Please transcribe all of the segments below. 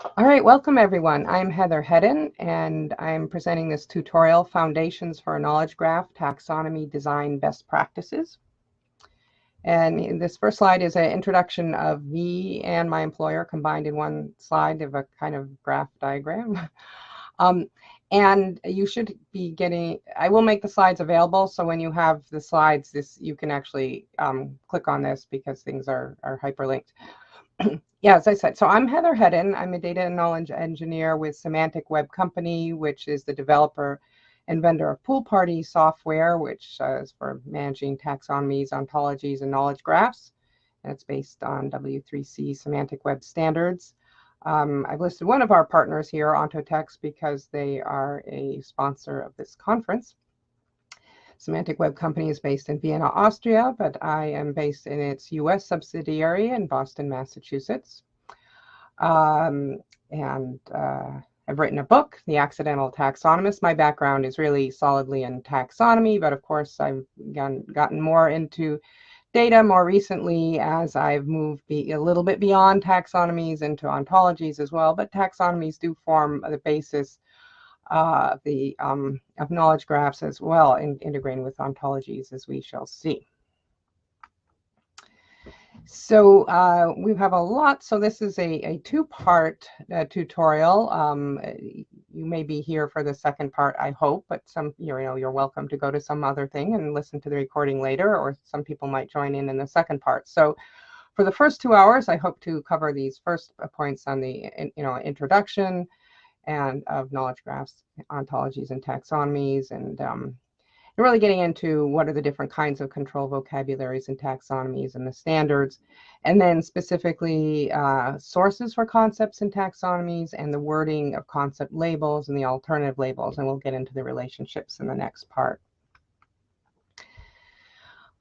All right, welcome everyone. I'm Heather Hedden, and I'm presenting this tutorial, Foundations for a Knowledge Graph, Taxonomy Design Best Practices. And this first slide is an introduction of me and my employer combined in one slide of a kind of graph diagram. And you should be getting, I will make the slides available, so when you have the slides, you can actually click on this because things are hyperlinked. Yeah, as I said, so I'm Heather Hedden. I'm a data and knowledge engineer with Semantic Web Company, which is the developer and vendor of Pool Party software, which is for managing taxonomies, ontologies, and knowledge graphs. And it's based on W3C semantic web standards. I've listed one of our partners here, Ontologies, because they are a sponsor of this conference. Semantic Web Company is based in Vienna, Austria, but I am based in its US subsidiary in Boston, Massachusetts. I've written a book, The Accidental Taxonomist. My background is really solidly in taxonomy, but of course I've gotten more into data more recently as I've moved a little bit beyond taxonomies into ontologies as well, but taxonomies do form the basis of knowledge graphs as well, integrating with ontologies, as we shall see. So we have a lot. So this is a two-part tutorial. You may be here for the second part, I hope, but you're welcome to go to some other thing and listen to the recording later, or some people might join in the second part. So for the first 2 hours, I hope to cover these first points on the introduction and of knowledge graphs, ontologies, and taxonomies, and really getting into what are the different kinds of control vocabularies and taxonomies and the standards, and then specifically sources for concepts in taxonomies and the wording of concept labels and the alternative labels, and we'll get into the relationships in the next part.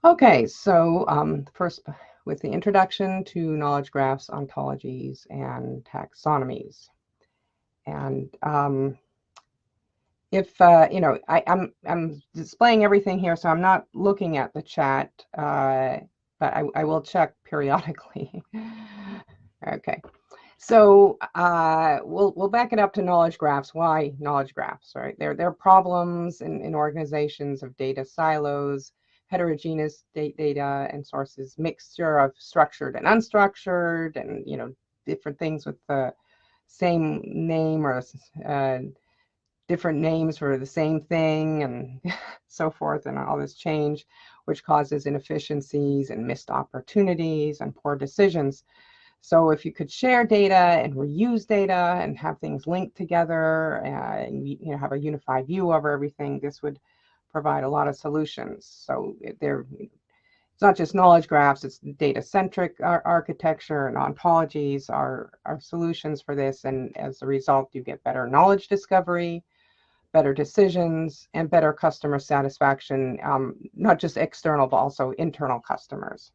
Okay, so first with the introduction to knowledge graphs, ontologies, and taxonomies. And I'm displaying everything here, so I'm not looking at the chat, but I will check periodically. Okay, so we'll back it up to knowledge graphs. Why knowledge graphs, right? They're problems in organizations of data silos, heterogeneous data and sources, mixture of structured and unstructured, and different things with the same name or different names for the same thing, and so forth, and all this change, which causes inefficiencies and missed opportunities and poor decisions. So if you could share data and reuse data and have things linked together, and have a unified view over everything, this would provide a lot of solutions. So it's not just knowledge graphs, it's data-centric architecture, and ontologies are solutions for this. And as a result, you get better knowledge discovery, better decisions, and better customer satisfaction, not just external, but also internal customers.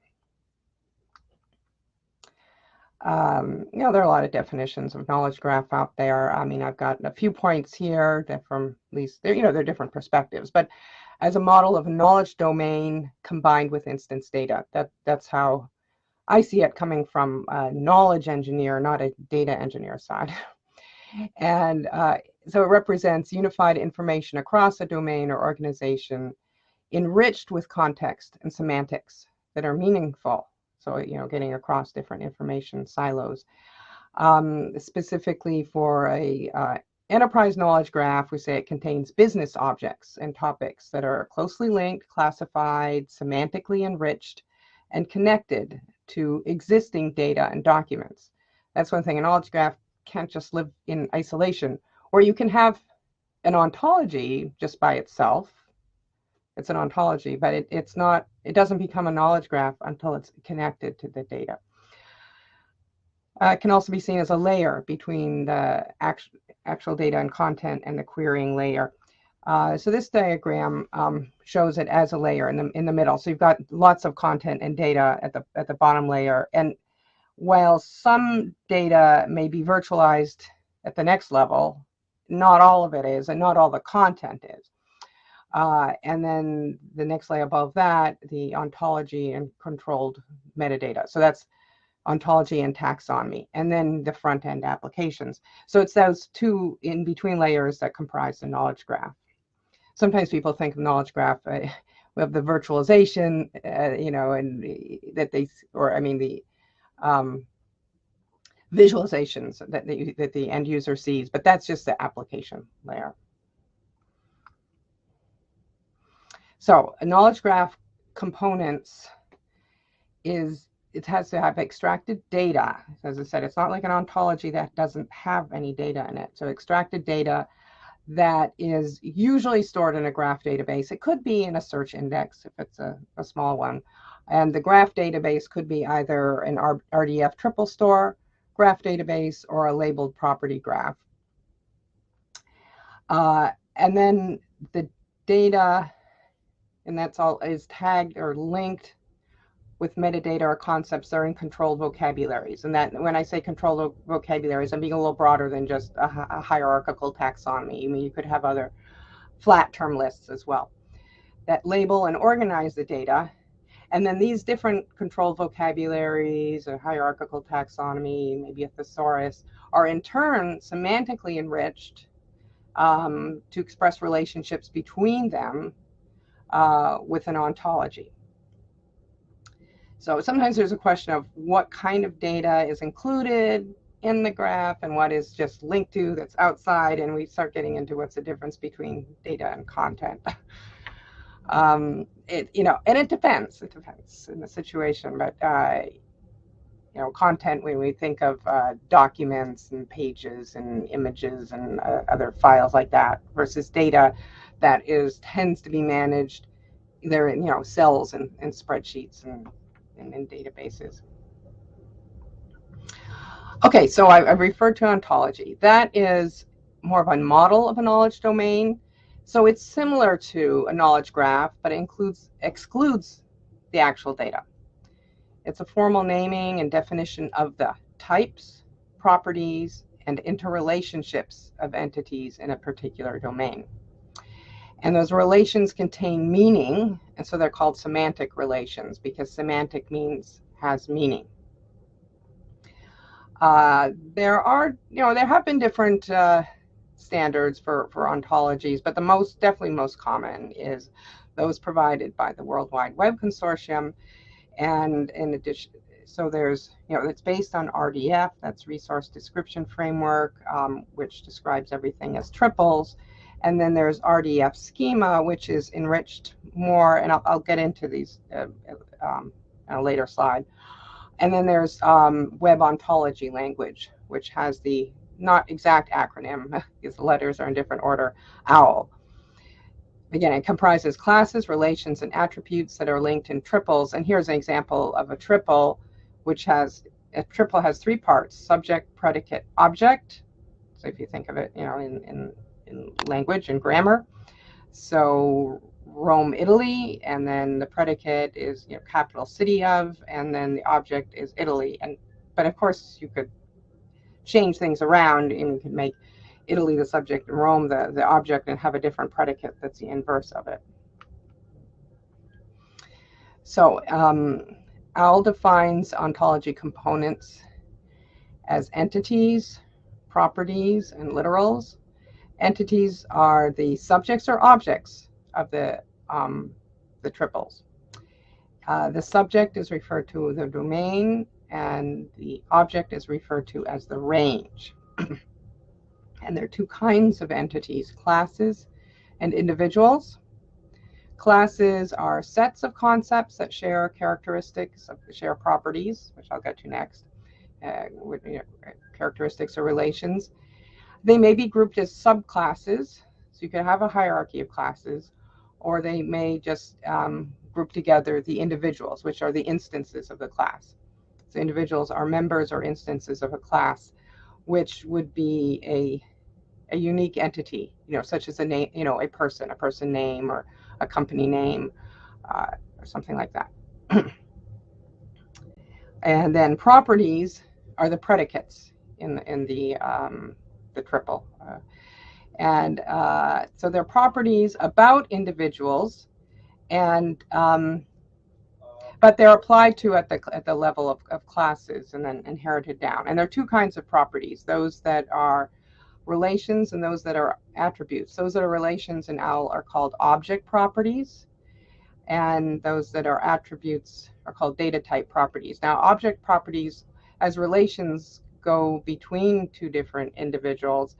There are a lot of definitions of knowledge graph out there. I mean, I've got a few points here that from at least, they're different perspectives, but as a model of a knowledge domain combined with instance data. That's how I see it, coming from a knowledge engineer, not a data engineer side. And so it represents unified information across a domain or organization, enriched with context and semantics that are meaningful. So, getting across different information silos. Specifically for a enterprise knowledge graph, we say it contains business objects and topics that are closely linked, classified, semantically enriched, and connected to existing data and documents. That's one thing. A knowledge graph can't just live in isolation, or you can have an ontology just by itself. It's an ontology, but it doesn't become a knowledge graph until it's connected to the data. It can also be seen as a layer between the actual data and content and the querying layer. So this diagram shows it as a layer in the middle. So you've got lots of content and data at the bottom layer. And while some data may be virtualized at the next level, not all of it is, and not all the content is. And then the next layer above that, the ontology and controlled metadata. So that's ontology and taxonomy, and then the front-end applications. So it's those two in-between layers that comprise the knowledge graph. Sometimes people think of knowledge graph, we have the virtualization, you know, and that they, or I mean the visualizations that the end user sees, but that's just the application layer. So a knowledge graph components is, it has to have extracted data. As I said, it's not like an ontology that doesn't have any data in it. So extracted data that is usually stored in a graph database. It could be in a search index if it's a small one. And the graph database could be either an RDF triple store graph database or a labeled property graph. And then the data, and that's all, is tagged or linked with metadata or concepts that are in controlled vocabularies. And that, when I say controlled vocabularies, I'm being a little broader than just a hierarchical taxonomy. I mean, you could have other flat term lists as well that label and organize the data. And then these different controlled vocabularies, a hierarchical taxonomy, maybe a thesaurus, are in turn semantically enriched to express relationships between them with an ontology. So sometimes there's a question of what kind of data is included in the graph and what is just linked to that's outside, and we start getting into what's the difference between data and content. You know, and it depends in the situation, but you know, content, when we think of documents and pages and images and other files like that, versus data that tends to be managed there in, you know, cells and spreadsheets and in databases. Okay, so I referred to ontology. That is more of a model of a knowledge domain. So it's similar to a knowledge graph, but it excludes the actual data. It's a formal naming and definition of the types, properties, and interrelationships of entities in a particular domain. And those relations contain meaning, and so they're called semantic relations, because semantic means has meaning. There have been different standards for ontologies, but the definitely most common is those provided by the World Wide Web Consortium. And in addition, so there's, you know, it's based on RDF, that's Resource Description Framework, which describes everything as triples. And then there's RDF schema, which is enriched more, and I'll get into these in a later slide. And then there's web ontology language, which has the not exact acronym, because the letters are in different order, OWL. Again, it comprises classes, relations, and attributes that are linked in triples. And here's an example of a triple, a triple has three parts: subject, predicate, object. So if you think of it, you know, in language and grammar. So Rome, Italy, and then the predicate is, you know, capital city of, and then the object is Italy. But of course you could change things around, and you could make Italy the subject and Rome the object, and have a different predicate that's the inverse of it. So OWL defines ontology components as entities, properties, and literals. Entities are the subjects or objects of the triples. The subject is referred to as the domain, and the object is referred to as the range. And there are two kinds of entities: classes and individuals. Classes are sets of concepts that share characteristics, share properties, which I'll get to next, characteristics or relations. They may be grouped as subclasses, so you can have a hierarchy of classes, or they may just group together the individuals, which are the instances of the class. So individuals are members or instances of a class, which would be a unique entity, you know, such as a name, you know, a person name, or a company name, or something like that. And then properties are the predicates in the triple. So they're properties about individuals, and but but they're applied to at the level of classes and then inherited down. And there are two kinds of properties: those that are relations and those that are attributes. Those that are relations in OWL are called object properties, and those that are attributes are called data type properties. Now, object properties as relations go between two different individuals,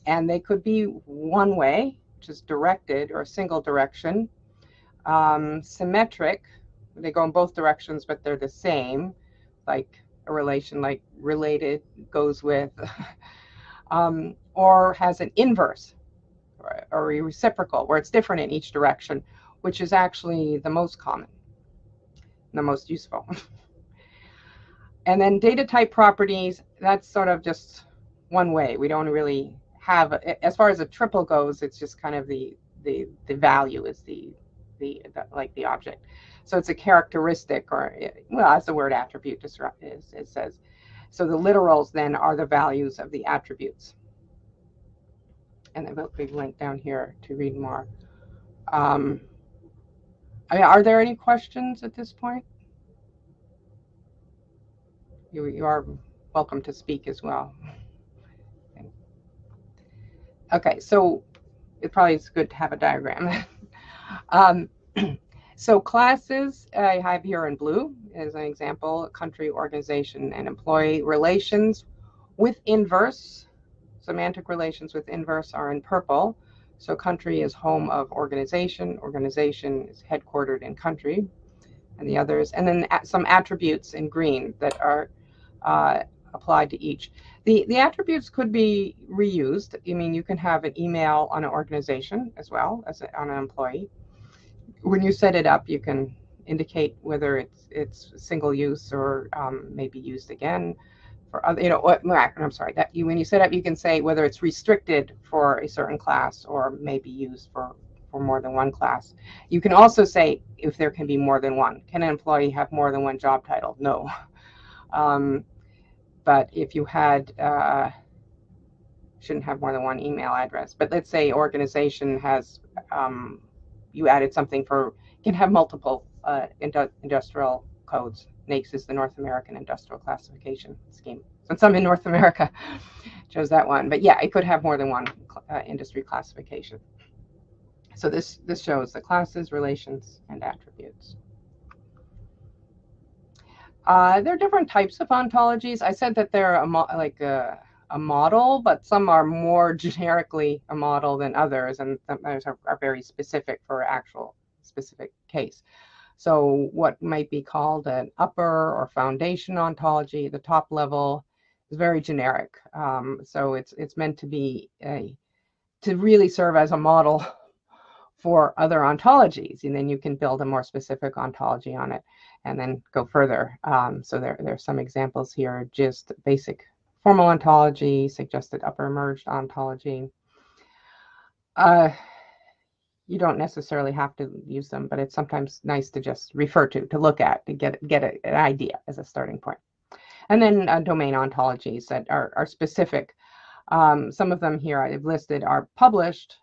and they could be one way, which is directed or a single direction. Symmetric, they go in both directions, but they're the same, like a relation like related goes with, or has an inverse or a reciprocal, where it's different in each direction, which is actually the most common, the most useful. And then data type properties, that's sort of just one way. We don't really have, as far as a triple goes, it's just kind of the value is the like the object. So it's a characteristic, or, well, as the word attribute just it says. So the literals then are the values of the attributes. And then we'll link down here to read more. I mean, are there any questions at this point? You are welcome to speak as well. Okay, so it probably is good to have a diagram. So classes I have here in blue as an example: country, organization, and employee. Relations with inverse, semantic relations with inverse, are in purple. So country is home of organization, organization is headquartered in country, and the others. And then some attributes in green that are applied to each. The attributes could be reused. I mean, you can have an email on an organization as well as on an employee. When you set it up, you can indicate whether it's single use or maybe used again for other, I'm sorry, that when you set up, you can say whether it's restricted for a certain class or maybe used for more than one class. You can also say if there can be more than one. Can an employee have more than one job title? No. But if you had, shouldn't have more than one email address. But let's say organization has, you added something for, can have multiple industrial codes. NAICS is the North American Industrial Classification Scheme. Since I'm in North America, chose that one. But yeah, it could have more than one industry classification. So this shows the classes, relations, and attributes. There are different types of ontologies. I said that they're a model, but some are more generically a model than others, and others are very specific for actual specific case. So what might be called an upper or foundation ontology, the top level, is very generic. So it's meant to be to really serve as a model for other ontologies, and then you can build a more specific ontology on it and then go further. So there's some examples here: just basic formal ontology, suggested upper merged ontology. You don't necessarily have to use them, but it's sometimes nice to just refer to look at, to get an idea as a starting point. And then domain ontologies that are specific. Some of them here I've listed are published,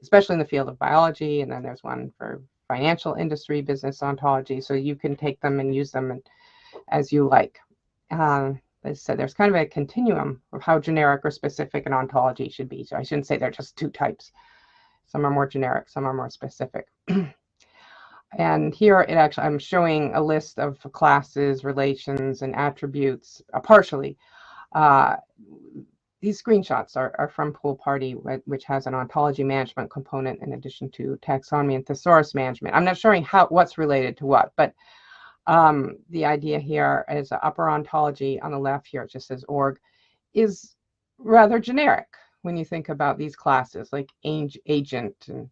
especially in the field of biology, and then there's one for financial industry business ontology, so you can take them and use them as you like. As I said, there's kind of a continuum of how generic or specific an ontology should be. So I shouldn't say they're just two types. Some are more generic, some are more specific. And here I'm showing a list of classes, relations, and attributes partially. These screenshots are from Pool Party, which has an ontology management component in addition to taxonomy and thesaurus management. I'm not showing what's related to what, but the idea here is an upper ontology on the left here, it just says org, is rather generic when you think about these classes like agent and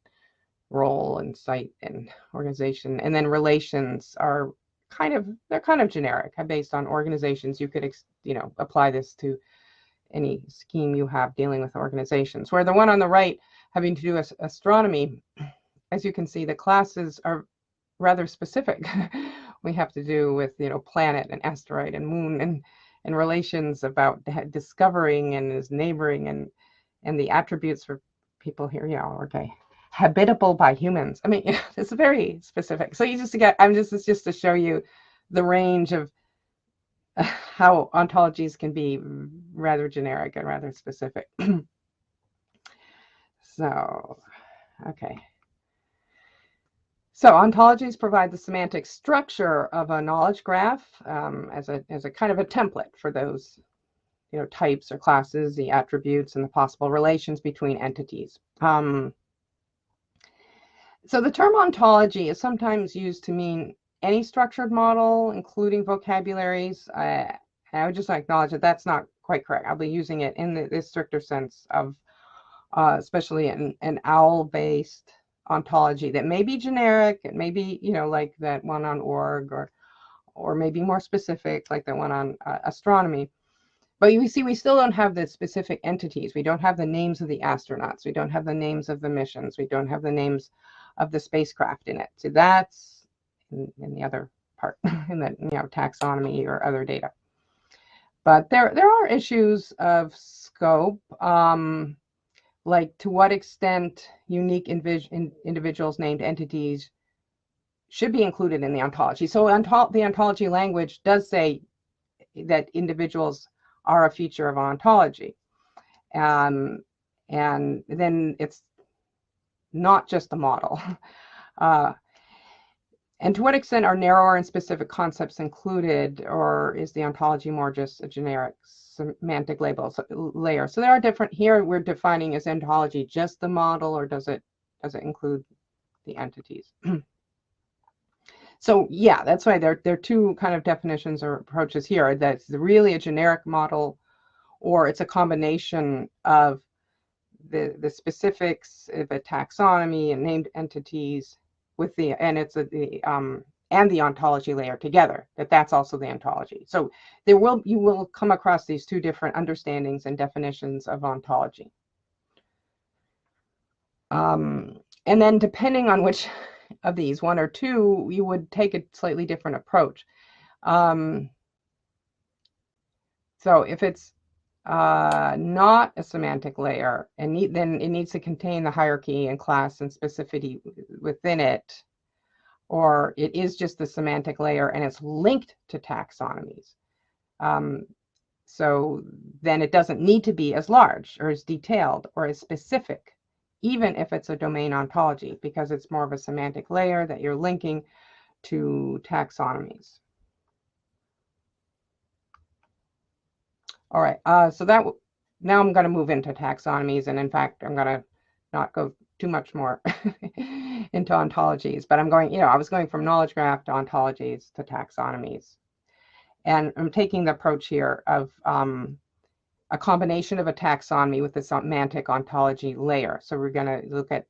role and site and organization. And then relations are kind of generic based on organizations. You could apply this to any scheme you have dealing with organizations. Where the one on the right having to do with astronomy, as you can see, the classes are rather specific. We have to do with planet and asteroid and moon and relations about discovering and is neighboring and the attributes for people here. Yeah, okay. habitable by humans. I mean, it's very specific. So you just get, it's just to show you the range of how ontologies can be rather generic and rather specific. So, okay. So ontologies provide the semantic structure of a knowledge graph as a kind of a template for those, you know, types or classes, the attributes, and the possible relations between entities. So the term ontology is sometimes used to mean any structured model, including vocabularies. I would just acknowledge that that's not quite correct. I'll be using it in the stricter sense of especially an OWL-based ontology that may be generic, it may be, you know, like that one on org, or maybe more specific, like the one on astronomy. But you see, we still don't have the specific entities. We don't have the names of the astronauts. We don't have the names of the missions. We don't have the names of the spacecraft in it. So that's in the other part, in the, you know, taxonomy or other data. But there are issues of scope. Like to what extent unique individuals named entities should be included in the ontology. So the ontology language does say that individuals are a feature of ontology. And then it's not just the model. And to what extent are narrower and specific concepts included, or is the ontology more just a generic semantic layer? So there are different, here we're defining as ontology just the model, or does it include the entities? So yeah, that's why there are two kind of definitions or approaches here. That's really a generic model, or it's a combination of the specifics of a taxonomy and named entities with the, and it's and the ontology layer together, that's also the ontology. So you will come across these two different understandings and definitions of ontology. And then depending on which of these, one or two, you would take a slightly different approach. So if it's not a semantic layer, and then it needs to contain the hierarchy and class and specificity within it, or it is just the semantic layer and it's linked to taxonomies. So then it doesn't need to be as large or as detailed or as specific, even if it's a domain ontology, because it's more of a semantic layer that you're linking to taxonomies. All right, so now I'm going to move into taxonomies, and in fact, I'm going to not go too much more into ontologies, but I'm going, you know, I was going from knowledge graph to ontologies to taxonomies. And I'm taking the approach here of a combination of a taxonomy with a semantic ontology layer. So we're going to look at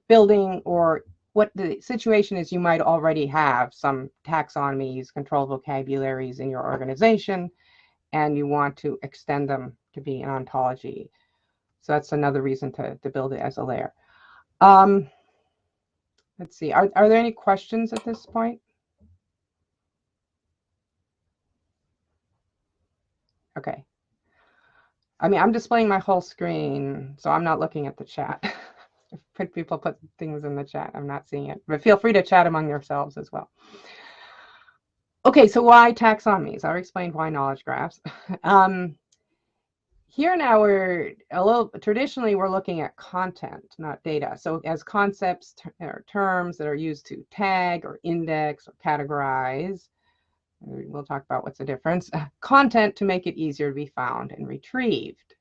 building, or what the situation is, you might already have some taxonomies, control vocabularies in your organization, and you want to extend them to be an ontology. So that's another reason to build it as a layer. Let's see, are there any questions at this point? Okay. I mean, I'm displaying my whole screen, so I'm not looking at the chat. If people put things in the chat, I'm not seeing it. But feel free to chat among yourselves as well. Okay, so why taxonomies? I'll explain why knowledge graphs. Here now traditionally we're looking at content, not data. So as concepts or terms that are used to tag or index or categorize, we'll talk about what's the difference. Content to make it easier to be found and retrieved,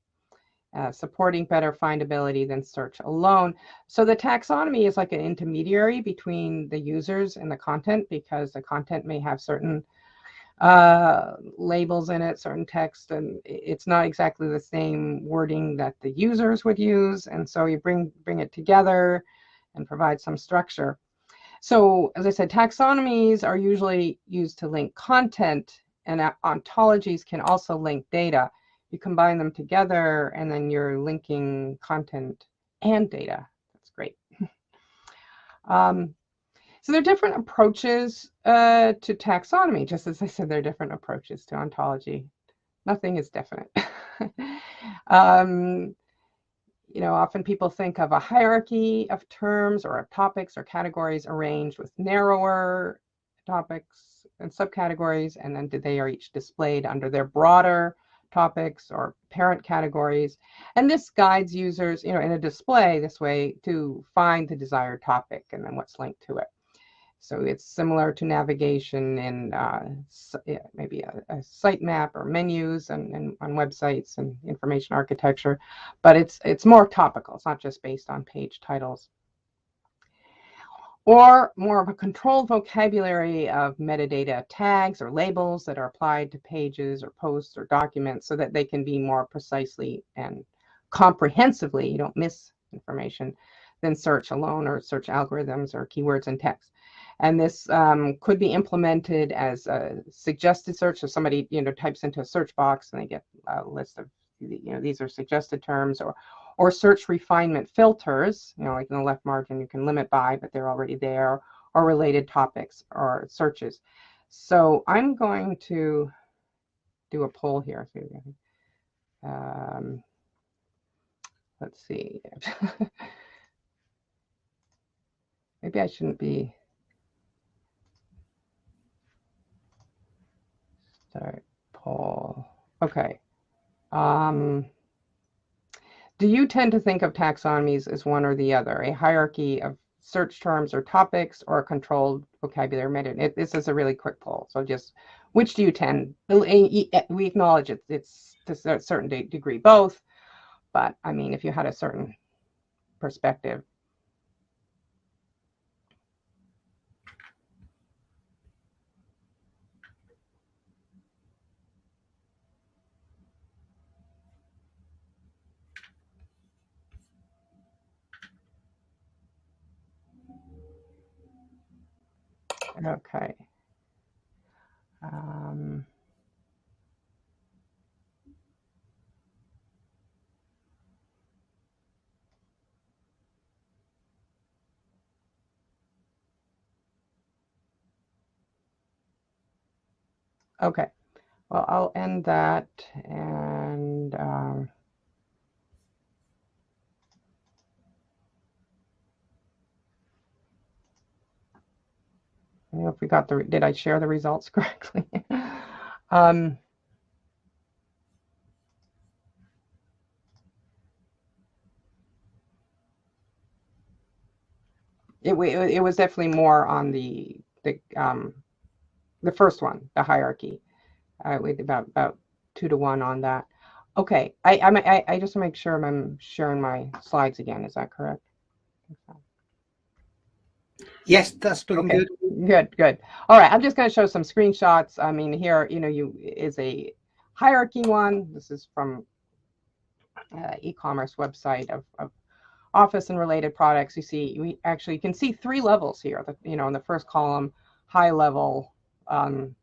supporting better findability than search alone. So the taxonomy is like an intermediary between the users and the content, because the content may have certain labels in it, certain text, and it's not exactly the same wording that the users would use. And so you bring it together and provide some structure. So as I said, taxonomies are usually used to link content, and ontologies can also link data. You combine them together and then you're linking content and data. That's great. So there are different approaches to taxonomy, just as I said, there are different approaches to ontology. Nothing is definite. often people think of a hierarchy of terms or of topics or categories arranged with narrower topics and subcategories, and then they are each displayed under their broader topics or parent categories. And this guides users, in a display this way to find the desired topic and then what's linked to it. So it's similar to navigation in maybe a sitemap or menus and on websites and information architecture, but it's more topical. It's not just based on page titles. Or more of a controlled vocabulary of metadata tags or labels that are applied to pages or posts or documents so that they can be more precisely and comprehensively, you don't miss information, than search alone or search algorithms or keywords and text. And this could be implemented as a suggested search. So somebody, types into a search box and they get a list of, these are suggested terms, or search refinement filters, like in the left margin, you can limit by, but they're already there, or related topics or searches. So I'm going to do a poll here. Let's see. Maybe I shouldn't be. Start poll. Okay. Do you tend to think of taxonomies as one or the other, a hierarchy of search terms or topics, or a controlled vocabulary method? This is a really quick poll. So just, which do you tend? We acknowledge it's to a certain degree both, but I mean, if you had a certain perspective. Okay. Okay. Well, I'll end that, and I don't know if we got did I share the results correctly? It was definitely more on the first one, the hierarchy, with about 2 to 1 on that. Okay, I just make sure I'm sharing my slides again. Is that correct? Yes, that's looking okay. Good. All right, I'm just going to show some screenshots. I mean, here, is a hierarchy one. This is from e-commerce website of office and related products. You can see 3 levels here. In the first column, high level, the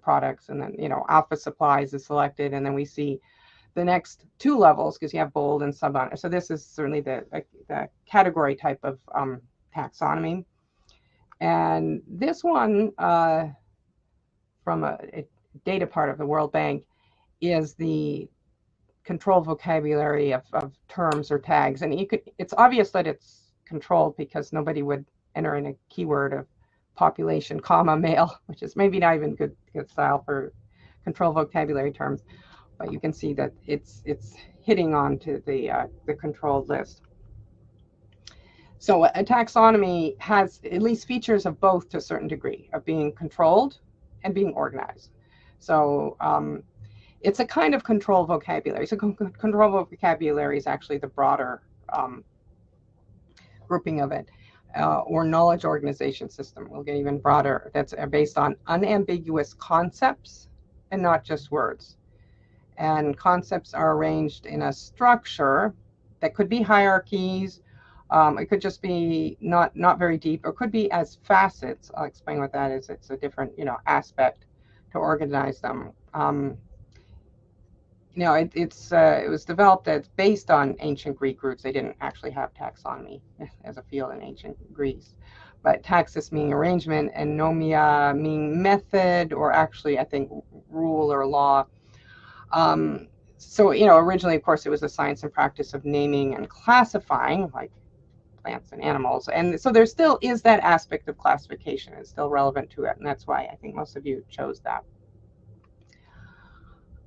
products, and then office supplies is selected, and then we see the next 2 levels because you have bold and sub. So this is certainly the category type of taxonomy. And this one from a data part of the World Bank is the controlled vocabulary of terms or tags. And it's obvious that it's controlled because nobody would enter in a keyword of population, comma, male, which is maybe not even good style for controlled vocabulary terms. But you can see that it's hitting on to the controlled list. So a taxonomy has at least features of both to a certain degree, of being controlled and being organized. So it's a kind of controlled vocabulary. So controlled vocabulary is actually the broader grouping of it, or knowledge organization system. We'll get even broader. That's based on unambiguous concepts and not just words. And concepts are arranged in a structure that could be hierarchies. It could just be not very deep, or could be as facets. I'll explain what that is. It's a different aspect to organize them. It was developed as based on ancient Greek roots. They didn't actually have taxonomy as a field in ancient Greece, but taxis meaning arrangement and nomia meaning method, or actually I think rule or law. So, you know, originally, of course, it was the science and practice of naming and classifying, like plants and animals. And so there still is that aspect of classification. It's still relevant to it. And that's why I think most of you chose that.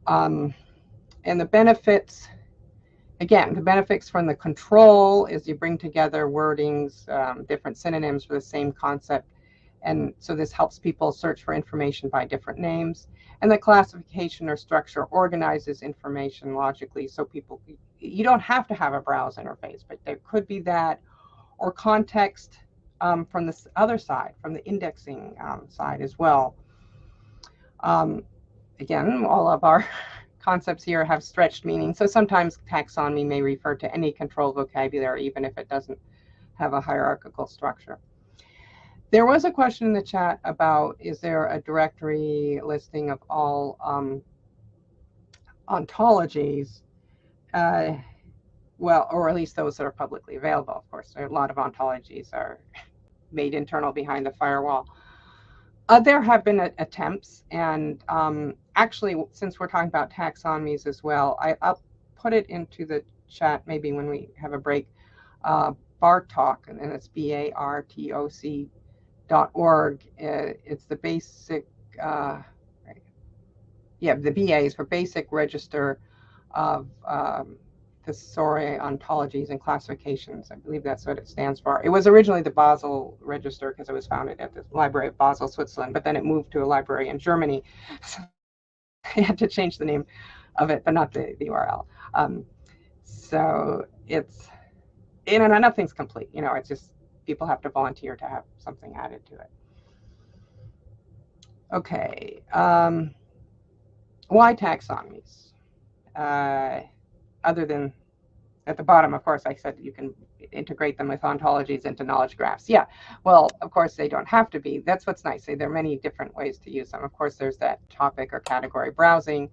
And the benefits, again, the benefits from the control is you bring together wordings, different synonyms for the same concept. And so this helps people search for information by different names. And the classification or structure organizes information logically, so people, you don't have to have a browse interface, but there could be that, or context from the other side, from the indexing side as well. Again, all of our concepts here have stretched meaning, so sometimes taxonomy may refer to any control vocabulary, even if it doesn't have a hierarchical structure. There was a question in the chat about, is there a directory listing of all ontologies? Well, or at least those that are publicly available, of course. A lot of ontologies are made internal behind the firewall. There have been attempts, and actually, since we're talking about taxonomies as well, I'll put it into the chat maybe when we have a break. BARTOC, and it's BARTOC.org. It's the basic, the BA is for Basic Register of Thesaurus, Ontologies, and Classifications. I believe that's what it stands for. It was originally the Basel Register because it was founded at the Library of Basel, Switzerland, but then it moved to a library in Germany. So I had to change the name of it, but not the URL. So it's, you know, nothing's complete. You know, it's just people have to volunteer to have something added to it. Okay. Why taxonomies? Other than at the bottom, of course, I said you can integrate them with ontologies into knowledge graphs. Yeah, well, of course, they don't have to be. That's what's nice. There are many different ways to use them. Of course, there's that topic or category browsing,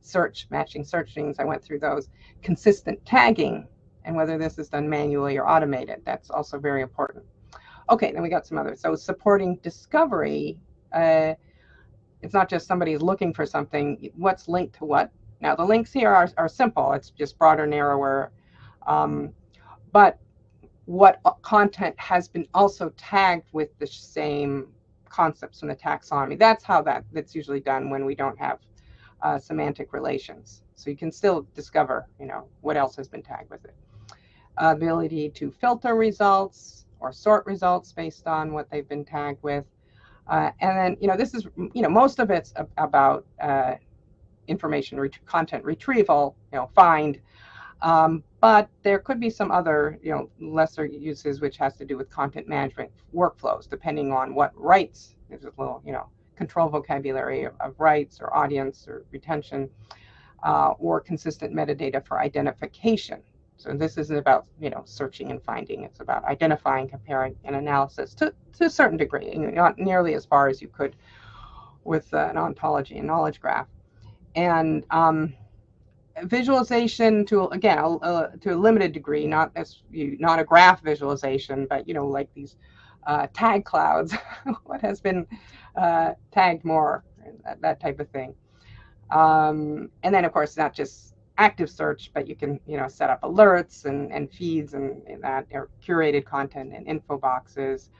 search, matching search strings. I went through those. Consistent tagging, and whether this is done manually or automated. That's also very important. Okay, then we got some others. So supporting discovery. It's not just somebody's looking for something. What's linked to what? Now, the links here are simple. It's just broader, narrower. But what content has been also tagged with the same concepts from the taxonomy. That's how that's usually done when we don't have semantic relations. So you can still discover, you know, what else has been tagged with it. Ability to filter results or sort results based on what they've been tagged with. And then, you know, this is, you know, most of it's about information content retrieval, you know, find. But there could be some other, you know, lesser uses, which has to do with content management workflows, depending on what rights. There's a little, you know, control vocabulary of rights or audience or retention, or consistent metadata for identification. So this isn't about, you know, searching and finding. It's about identifying, comparing, and analysis to a certain degree, not nearly as far as you could with an ontology and knowledge graph. And visualization to, again, to a limited degree, not a graph visualization, but, you know, like these tag clouds, what has been tagged more, that type of thing. And then, of course, not just active search, but you can, you know, set up alerts and feeds and that, or curated content and info boxes,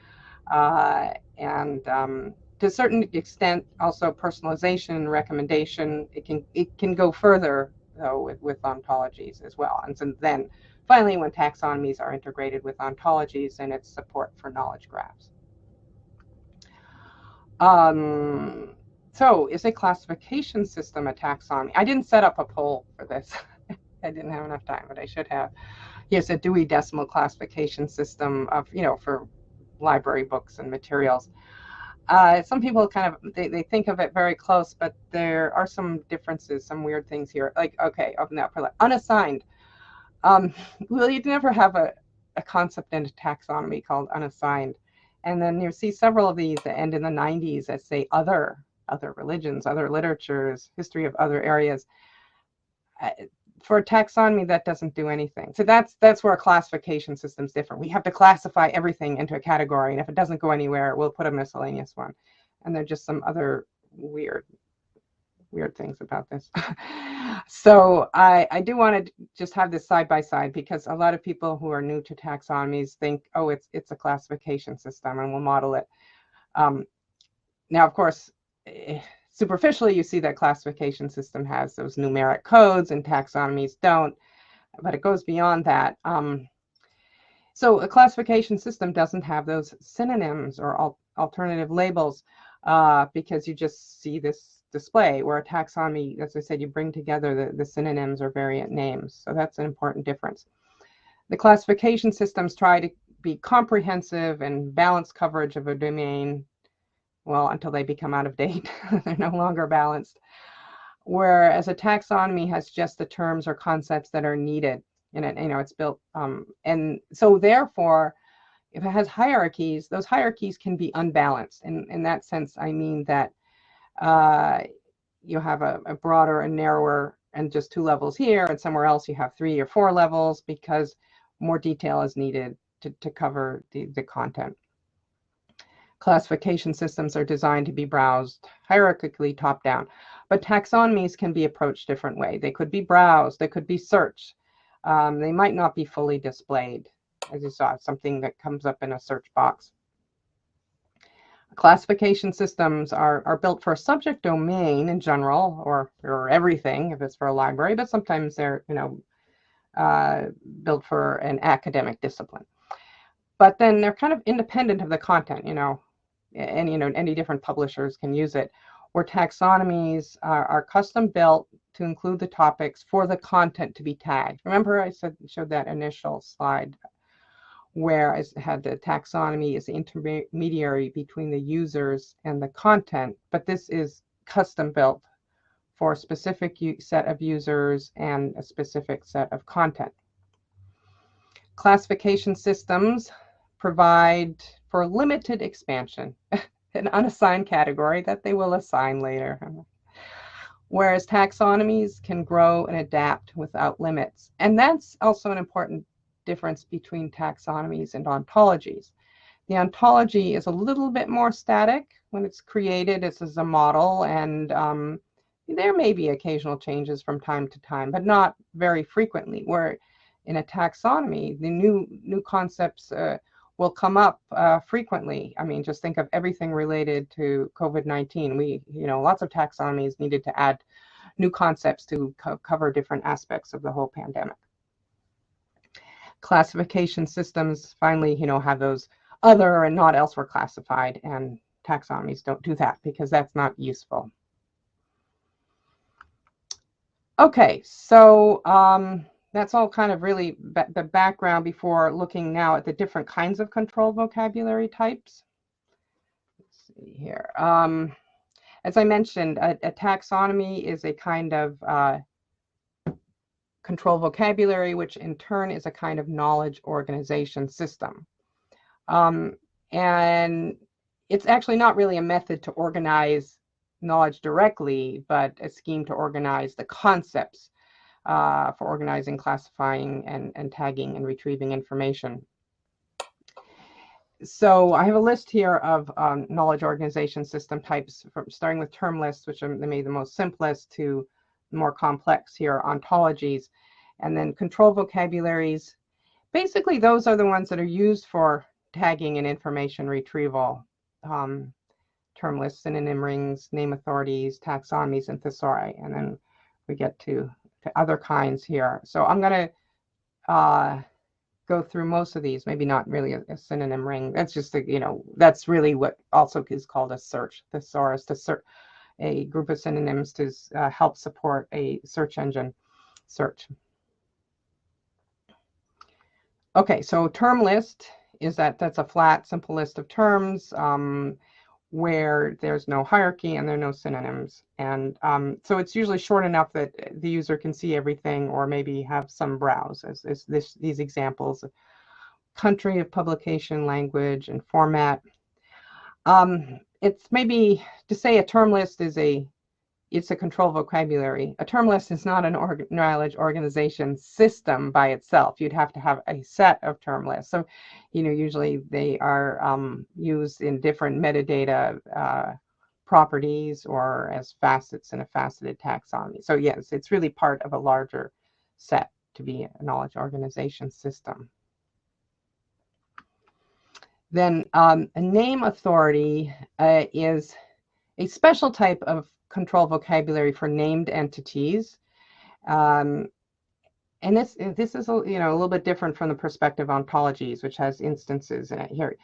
and to a certain extent, also personalization and recommendation. It can go further though with ontologies as well. And so then finally, when taxonomies are integrated with ontologies, and its support for knowledge graphs. So is a classification system a taxonomy? I didn't set up a poll for this. I didn't have enough time, but I should have. Yes, a Dewey Decimal Classification system of, you know, for library books and materials. Some people kind of, they think of it very close, but there are some differences, some weird things here. Like, okay, open that for unassigned. Well, you'd never have a concept in a taxonomy called unassigned. And then you see several of these that end in the 90s that say other religions, other literatures, history of other areas. For a taxonomy, that doesn't do anything. So that's where a classification system's different. We have to classify everything into a category, and if it doesn't go anywhere, we'll put a miscellaneous one. And they're just some other weird weird things about this. So I do want to just have this side by side, because a lot of people who are new to taxonomies think, oh, it's a classification system and we'll model it. Now, of course, superficially, you see that classification system has those numeric codes and taxonomies don't, but it goes beyond that. So a classification system doesn't have those synonyms or alternative labels, because you just see this display, where a taxonomy, as I said, you bring together the synonyms or variant names. So that's an important difference. The classification systems try to be comprehensive and balance coverage of a domain, well, until they become out of date. They're no longer balanced. Whereas a taxonomy has just the terms or concepts that are needed. And it's built, and so therefore, if it has hierarchies, those hierarchies can be unbalanced. And in that sense, I mean that you have a broader and narrower and just 2 levels here, and somewhere else you have 3 or 4 levels, because more detail is needed to cover the content. Classification systems are designed to be browsed hierarchically top down, but taxonomies can be approached different way. They could be browsed, they could be searched. They might not be fully displayed, as you saw, something that comes up in a search box. Classification systems are built for a subject domain in general, or everything if it's for a library, but sometimes they're built for an academic discipline. But then they're kind of independent of the content, and any different publishers can use it. Where taxonomies are custom built to include the topics for the content to be tagged. Remember I showed that initial slide where I had the taxonomy as the intermediary between the users and the content, but this is custom built for a specific set of users and a specific set of content. Classification systems provide for limited expansion, an unassigned category that they will assign later. Whereas taxonomies can grow and adapt without limits. And that's also an important difference between taxonomies and ontologies. The ontology is a little bit more static. When it's created, it's as a model, and there may be occasional changes from time to time, but not very frequently. Where in a taxonomy, the new concepts will come up frequently. I mean, just think of everything related to COVID-19. Lots of taxonomies needed to add new concepts to cover different aspects of the whole pandemic. Classification systems finally, have those other and not elsewhere classified, and taxonomies don't do that because that's not useful. Okay, so that's all kind of really the background before looking now at the different kinds of control vocabulary types. Let's see here. As I mentioned, a taxonomy is a kind of control vocabulary, which in turn is a kind of knowledge organization system. And it's actually not really a method to organize knowledge directly, but a scheme to organize the concepts for organizing, classifying, and tagging and retrieving information. So I have a list here of knowledge organization system types, starting with term lists, which are maybe the most simplest, to more complex here, ontologies, and then control vocabularies. Basically, those are the ones that are used for tagging and information retrieval. Term lists, synonym rings, name authorities, taxonomies, and thesauri, and then we get to other kinds here. So I'm going to go through most of these, maybe not really a synonym ring. That's just, that's really what also is called a search, thesaurus, a group of synonyms to help support a search engine search. Okay, so term list is that's a flat, simple list of terms where there's no hierarchy and there are no synonyms. And so it's usually short enough that the user can see everything, or maybe have some browse, as these examples of country of publication, language, and format. It's maybe to say a term list is it's a control vocabulary. A term list is not an knowledge organization system by itself. You'd have to have a set of term lists. So, usually they are used in different metadata properties or as facets in a faceted taxonomy. So yes, it's really part of a larger set to be a knowledge organization system. Then a name authority is a special type of control vocabulary for named entities. And this is a little bit different from the perspective ontologies, which has instances in it here.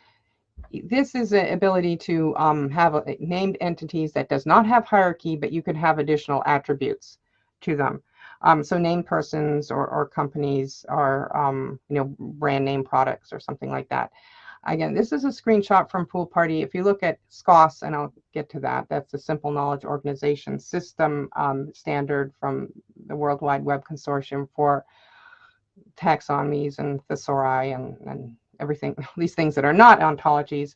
This is an ability to have named entities that does not have hierarchy, but you could have additional attributes to them. So named persons or companies or brand name products or something like that. Again, this is a screenshot from Pool Party. If you look at SKOS, and I'll get to that, that's a simple knowledge organization system standard from the World Wide Web Consortium for taxonomies and thesauri and everything, these things that are not ontologies,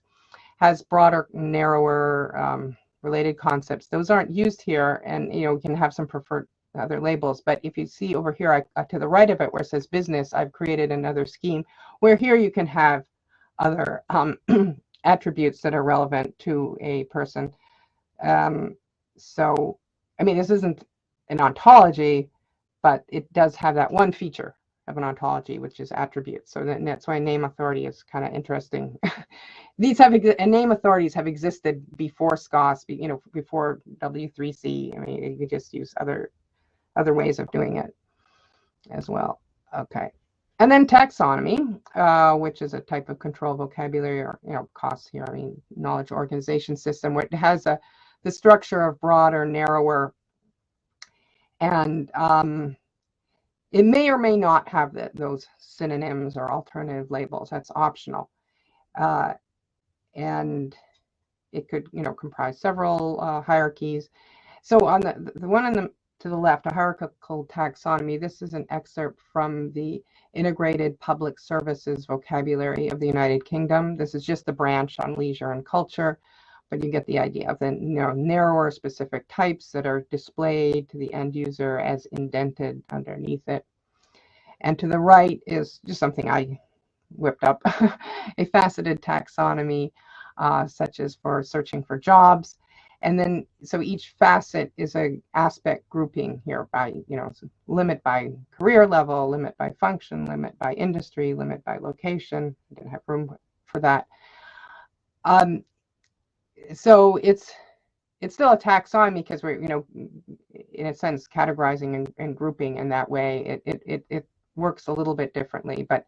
has broader, narrower related concepts. Those aren't used here, and we can have some preferred other labels. But if you see over here to the right of it where it says business, I've created another scheme where here you can have other attributes that are relevant to a person. So, I mean, this isn't an ontology, but it does have that one feature of an ontology, which is attributes. So that's why name authority is kind of interesting. These name authorities have existed before SKOS, before W3C. I mean, you could just use other ways of doing it as well. Okay. And then taxonomy, which is a type of control vocabulary or COS here. I mean, knowledge organization system, where it has the structure of broader, narrower, and it may or may not have those synonyms or alternative labels. That's optional, and it could comprise several hierarchies. So on the one to the left, a hierarchical taxonomy. This is an excerpt from the Integrated Public Services Vocabulary of the United Kingdom. This is just the branch on leisure and culture, but you get the idea of the narrower specific types that are displayed to the end user as indented underneath it. And to the right is just something I whipped up, a faceted taxonomy, such as for searching for jobs. And then, so each facet is an aspect grouping here by, limit by career level, limit by function, limit by industry, limit by location. I didn't have room for that. So it's still a taxonomy because we're, in a sense, categorizing and grouping in that way. It works a little bit differently, but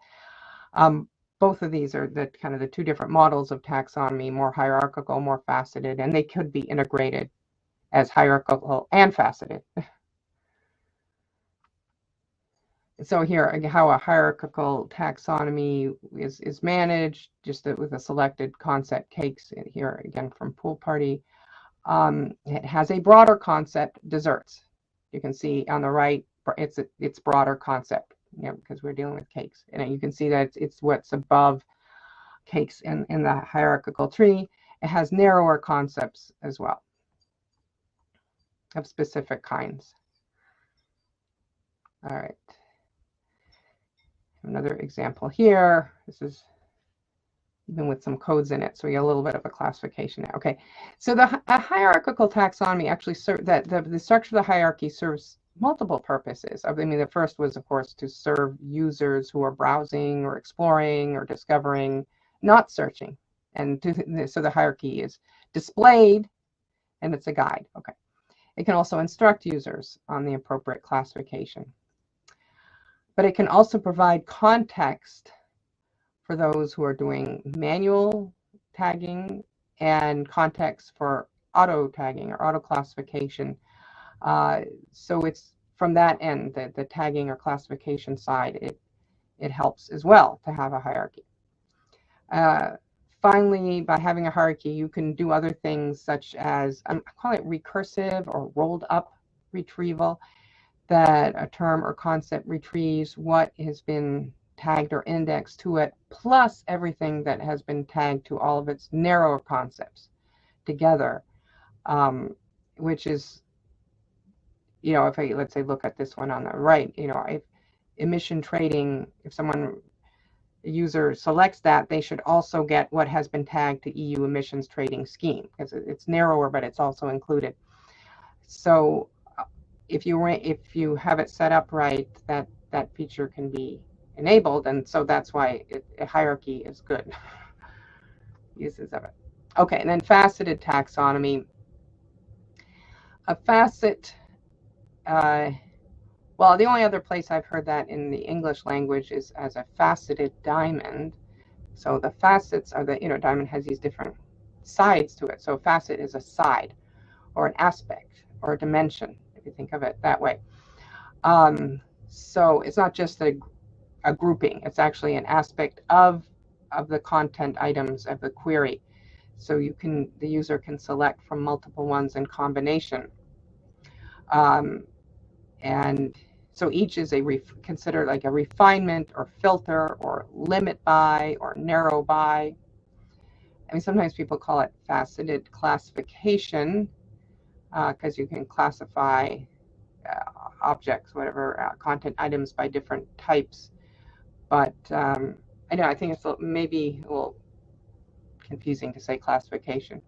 both of these are the kind of the two different models of taxonomy, more hierarchical, more faceted, and they could be integrated as hierarchical and faceted. So here, how a hierarchical taxonomy is managed, just with a selected concept cakes here, again, from Pool Party. It has a broader concept, desserts. You can see on the right, it's broader concept. Because we're dealing with cakes, and you can see that it's what's above cakes in the hierarchical tree. It has narrower concepts as well of specific kinds. All right, another example here. This is even with some codes in it, so we get a little bit of a classification now. Okay, so a hierarchical taxonomy actually the structure of the hierarchy serves multiple purposes. I mean, the first was, of course, to serve users who are browsing or exploring or discovering, not searching. And so the hierarchy is displayed, and it's a guide. Okay. It can also instruct users on the appropriate classification. But it can also provide context for those who are doing manual tagging and context for auto tagging or auto classification. So it's from that end, the tagging or classification side, it helps as well to have a hierarchy. Finally, by having a hierarchy, you can do other things such as, I call it recursive or rolled up retrieval, that a term or concept retrieves what has been tagged or indexed to it, plus everything that has been tagged to all of its narrower concepts together, which is, if let's say look at this one on the right, if emission trading, if someone the user selects that, they should also get what has been tagged to EU emissions trading scheme, because it's narrower, but it's also included. So if you have it set up right, that feature can be enabled, and so that's why a hierarchy is good. Uses of it. Okay, and then faceted taxonomy. A facet, well, the only other place I've heard that in the English language is as a faceted diamond. So the facets are diamond has these different sides to it. So a facet is a side or an aspect or a dimension, if you think of it that way. So it's not just a grouping, it's actually an aspect of the content items of the query. So the user can select from multiple ones in combination. And so each is considered like a refinement or filter or limit by or narrow by. I mean, sometimes people call it faceted classification because you can classify objects, whatever, content items by different types. But I think it's maybe a little confusing to say classification.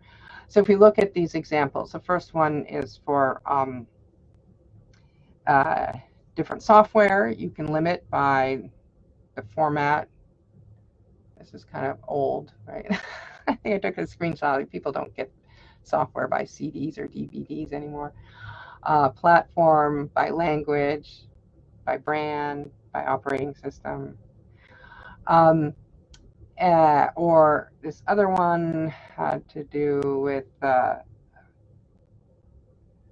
So if we look at these examples, the first one is for different software. You can limit by the format. This is kind of old, right? I think I took a screenshot. People don't get software by CDs or DVDs anymore. Platform, by language, by brand, by operating system. Or this other one had to do with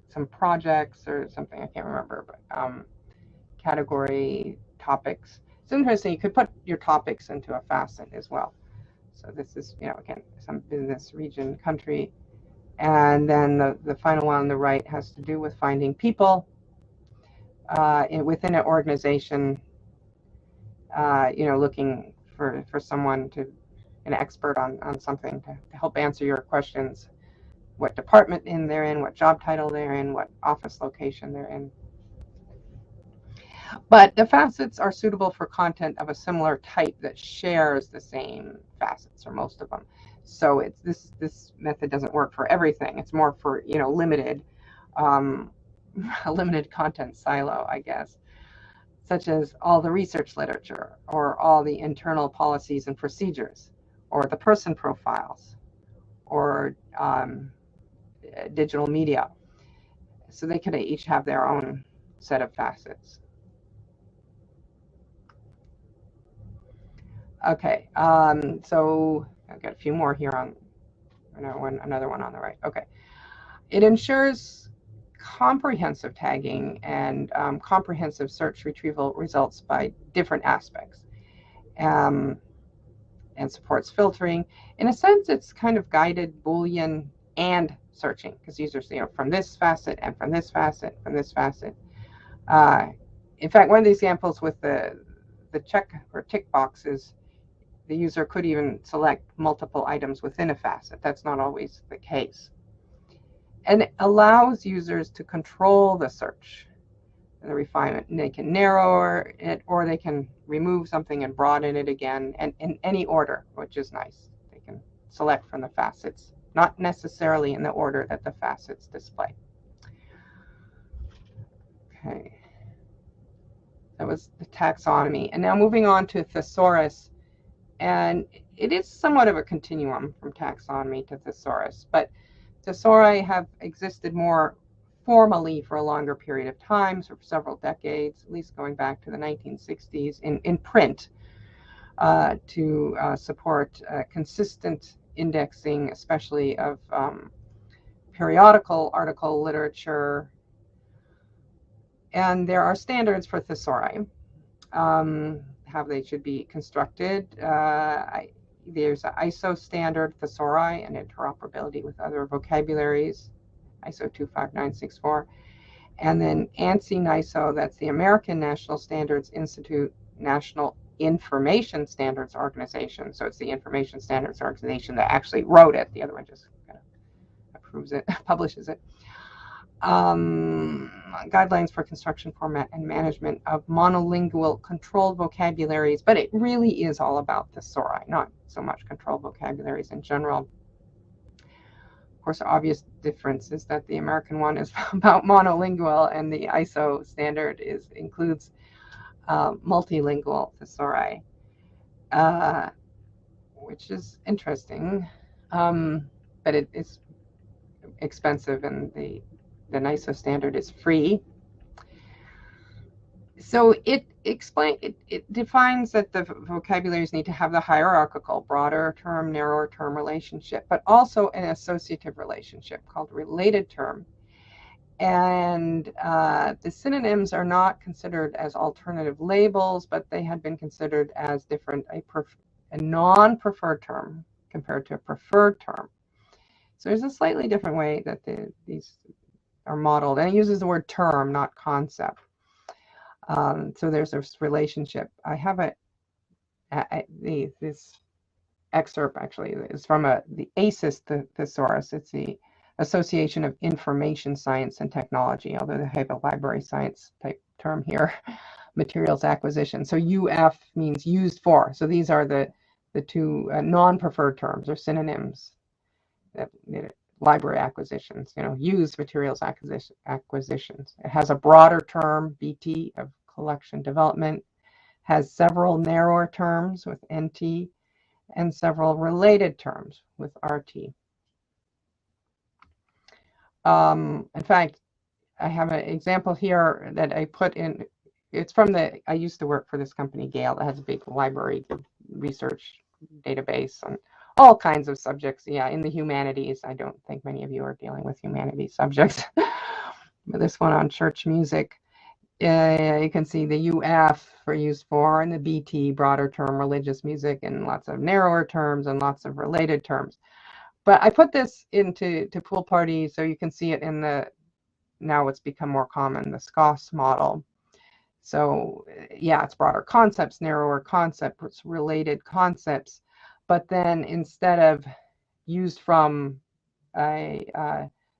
some projects or something, I can't remember, but category topics. It's interesting, you could put your topics into a facet as well. So this is, again, some business, region, country. And then the final one on the right has to do with finding people within an organization, looking for someone an expert on something to help answer your questions. What department they're in, what job title they're in, what office location they're in. But the facets are suitable for content of a similar type that shares the same facets, or most of them. So it's this method doesn't work for everything. It's more for limited, a limited content silo, I guess, such as all the research literature, or all the internal policies and procedures, or the person profiles, or digital media. So they could each have their own set of facets. Okay, so I've got a few more here on another one on the right. Okay, it ensures comprehensive tagging and comprehensive search retrieval results by different aspects, and supports filtering. In a sense, it's kind of guided Boolean and searching, because users, from this facet and from this facet, from this facet. In fact, one of the examples with the check or tick boxes, the user could even select multiple items within a facet. That's not always the case. And it allows users to control the search and the refinement. And they can narrow it, or they can remove something and broaden it again, and in any order, which is nice. They can select from the facets, not necessarily in the order that the facets display. Okay. That was the taxonomy. And now moving on to Thesaurus. And it is somewhat of a continuum from taxonomy to thesaurus, but thesauri have existed more formally for a longer period of time, so for several decades, at least going back to the 1960s, in print, to support consistent indexing, especially of periodical article literature. And there are standards for thesauri. How they should be constructed. There's an ISO standard thesauri and interoperability with other vocabularies, ISO 25964. And then ANSI/NISO, that's the American National Standards Institute National Information Standards Organization. So it's the Information Standards Organization that actually wrote it. The other one just kind of approves it, publishes it. guidelines for construction, format, and management of monolingual controlled vocabularies, but it really is all about thesauri, not so much controlled vocabularies in general. Of course, the obvious difference is that the American one is about monolingual, and the ISO standard includes multilingual thesauri, which is interesting, but it is expensive, and the ISO standard is free. So it defines that the vocabularies need to have the hierarchical, broader term, narrower term relationship, but also an associative relationship called related term. And the synonyms are not considered as alternative labels, but they had been considered as different, a non-preferred term compared to a preferred term. So there's a slightly different way that these are modeled, and it uses the word term, not concept. So there's this relationship. I have this excerpt actually is from the ASIS Thesaurus. It's the Association of Information Science and Technology, although they have a library science type term here, materials acquisition. So UF means used for. So these are the two non-preferred terms or synonyms. Library acquisitions, used materials acquisitions. It has a broader term, BT, of collection development, has several narrower terms with NT, and several related terms with RT. In fact, I have an example here that I put in. It's from I used to work for this company, Gale, that has a big library research database on all kinds of subjects. Yeah, in the humanities. I don't think many of you are dealing with humanities subjects. But this one on church music, you can see the UF for used for, and the BT, broader term, religious music, and lots of narrower terms and lots of related terms. But I put this into Pool Party so you can see it in now it's become more common, the SKOS model. So yeah, it's broader concepts, narrower concepts, related concepts. But then instead of used from a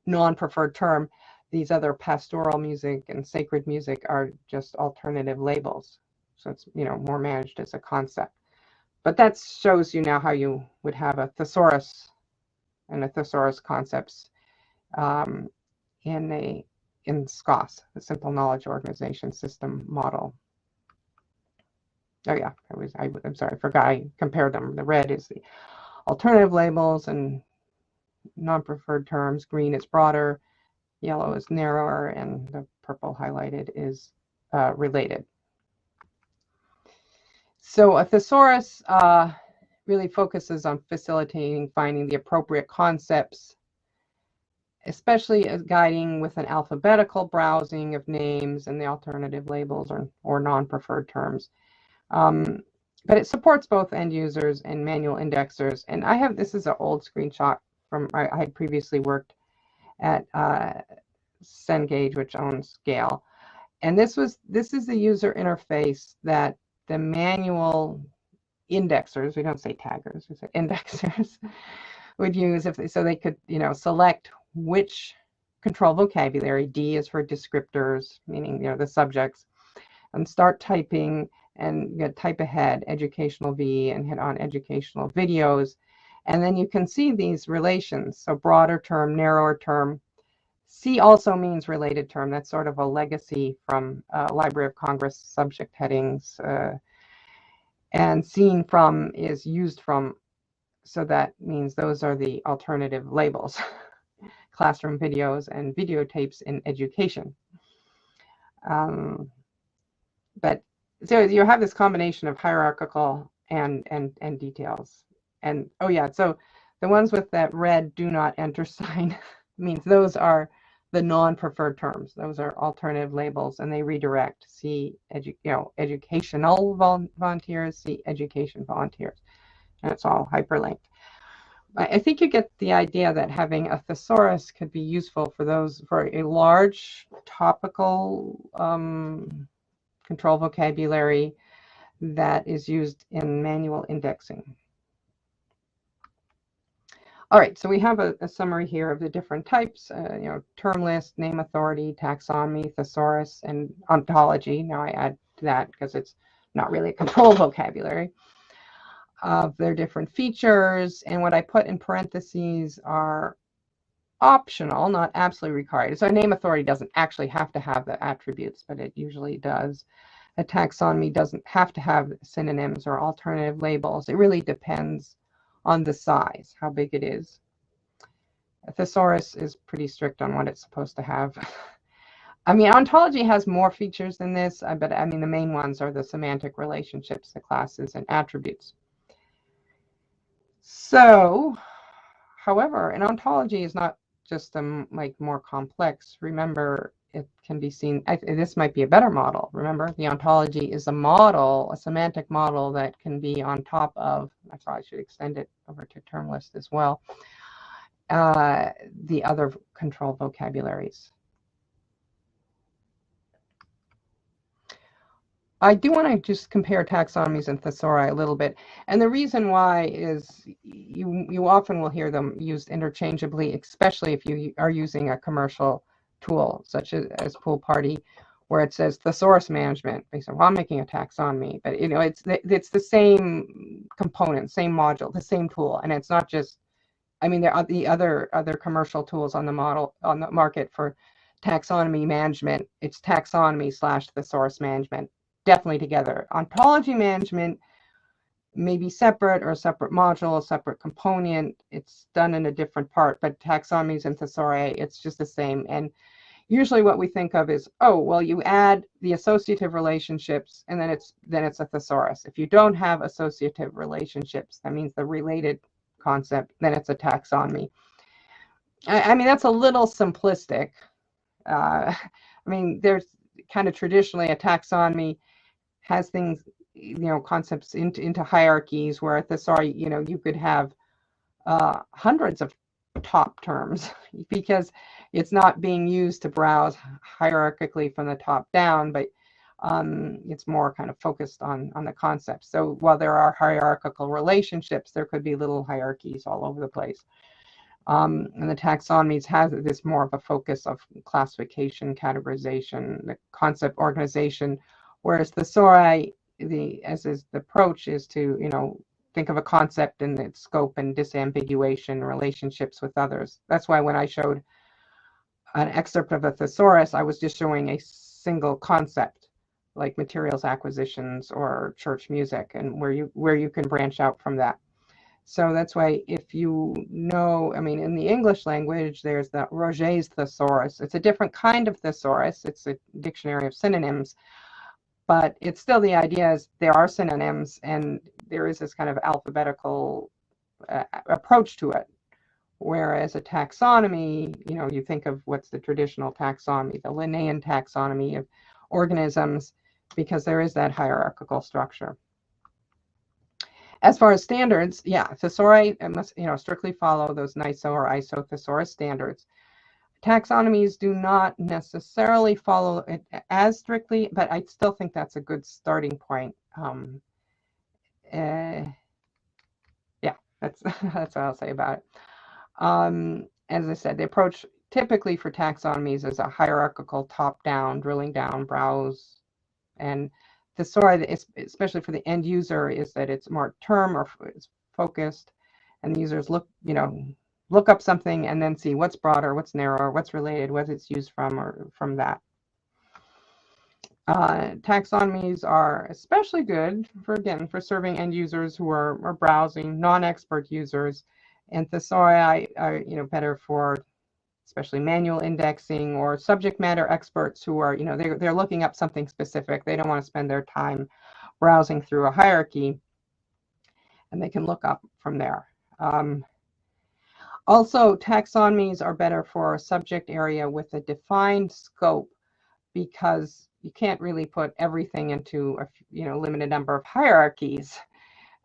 non-preferred term, these other pastoral music and sacred music are just alternative labels. So it's more managed as a concept. But that shows you now how you would have a thesaurus and a thesaurus concepts in SKOS, the Simple Knowledge Organization System model. Oh yeah, I'm sorry, I forgot I compared them. The red is the alternative labels and non-preferred terms. Green is broader, yellow is narrower, and the purple highlighted is related. So a thesaurus really focuses on facilitating finding the appropriate concepts, especially as guiding with an alphabetical browsing of names and the alternative labels or non-preferred terms. But it supports both end users and manual indexers. And this is an old screenshot from, I had previously worked at Cengage, which owns Gale. And this is the user interface that the manual indexers, we don't say taggers, we say indexers, would use so they could, select which control vocabulary. D is for descriptors, meaning, the subjects, and start typing and type ahead, educational V, and hit on educational videos. And then you can see these relations. So broader term, narrower term. C also means related term. That's sort of a legacy from Library of Congress subject headings. And seen from is used from, so that means those are the alternative labels. Classroom videos and videotapes in education. But so you have this combination of hierarchical and details. And oh yeah, so the ones with that red do not enter sign means those are the non-preferred terms. Those are alternative labels, and they redirect. See, educational volunteers, see education volunteers, and it's all hyperlinked. I think you get the idea that having a thesaurus could be useful for a large topical control vocabulary that is used in manual indexing. All right, so we have a summary here of the different types, term list, name authority, taxonomy, thesaurus, and ontology. Now I add to that because it's not really a control vocabulary of their different features. And what I put in parentheses are optional, not absolutely required. So a name authority doesn't actually have to have the attributes, but it usually does. A taxonomy doesn't have to have synonyms or alternative labels. It really depends on the size, how big it is. A thesaurus is pretty strict on what it's supposed to have. I mean, ontology has more features than this, but I mean, the main ones are the semantic relationships, the classes, and attributes. So, however, an ontology is not just like more complex. Remember, it can be seen, this might be a better model. Remember, the ontology is a model, a semantic model that can be on top of, I probably should extend it over to term list as well, the other control vocabularies. I do want to just compare taxonomies and thesauri a little bit. And the reason why is you often will hear them used interchangeably, especially if you are using a commercial tool such as Pool Party, where it says thesaurus management. They say, well, I'm making a taxonomy, but it's the same component, same module, the same tool. And it's not just, I mean, there are the other commercial tools on the market for taxonomy management. It's taxonomy / thesaurus management. Definitely together. Ontology management may be separate or a separate module, a separate component. It's done in a different part, but taxonomies and thesauri, it's just the same. And usually what we think of is, oh, well, you add the associative relationships and then it's a thesaurus. If you don't have associative relationships, that means the related concept, then it's a taxonomy. I mean, that's a little simplistic. I mean, there's kind of traditionally a taxonomy has things, concepts into hierarchies, where a thesauri, you could have hundreds of top terms because it's not being used to browse hierarchically from the top down, but it's more kind of focused on the concept. So while there are hierarchical relationships, there could be little hierarchies all over the place. And the taxonomies has this more of a focus of classification, categorization, the concept organization, whereas thesauri, the approach is to, think of a concept and its scope and disambiguation, relationships with others. That's why when I showed an excerpt of a thesaurus, I was just showing a single concept, like materials acquisitions or church music, and where you can branch out from that. So that's why if you know, I mean, in the English language, there's the Roget's thesaurus. It's a different kind of thesaurus. It's a dictionary of synonyms, but it's still, the idea is there are synonyms and there is this kind of alphabetical approach to it. Whereas a taxonomy, you think of what's the traditional taxonomy, the Linnaean taxonomy of organisms, because there is that hierarchical structure. As far as standards, yeah, thesauri must, strictly follow those NISO or ISO thesaurus standards. Taxonomies do not necessarily follow it as strictly, but I still think that's a good starting point. Yeah, that's what I'll say about it. As I said, the approach typically for taxonomies is a hierarchical top-down, drilling down, browse, and thesauri, especially for the end user, is that it's more term or it's focused, and the users look up something and then see what's broader, what's narrower, what's related, what it's used from, or from that. Taxonomies are especially good for serving end users who are browsing, non-expert users, and thesauri are better for especially manual indexing or subject matter experts who are they're looking up something specific. They don't want to spend their time browsing through a hierarchy, and they can look up from there. Also, taxonomies are better for a subject area with a defined scope, because you can't really put everything into a limited number of hierarchies,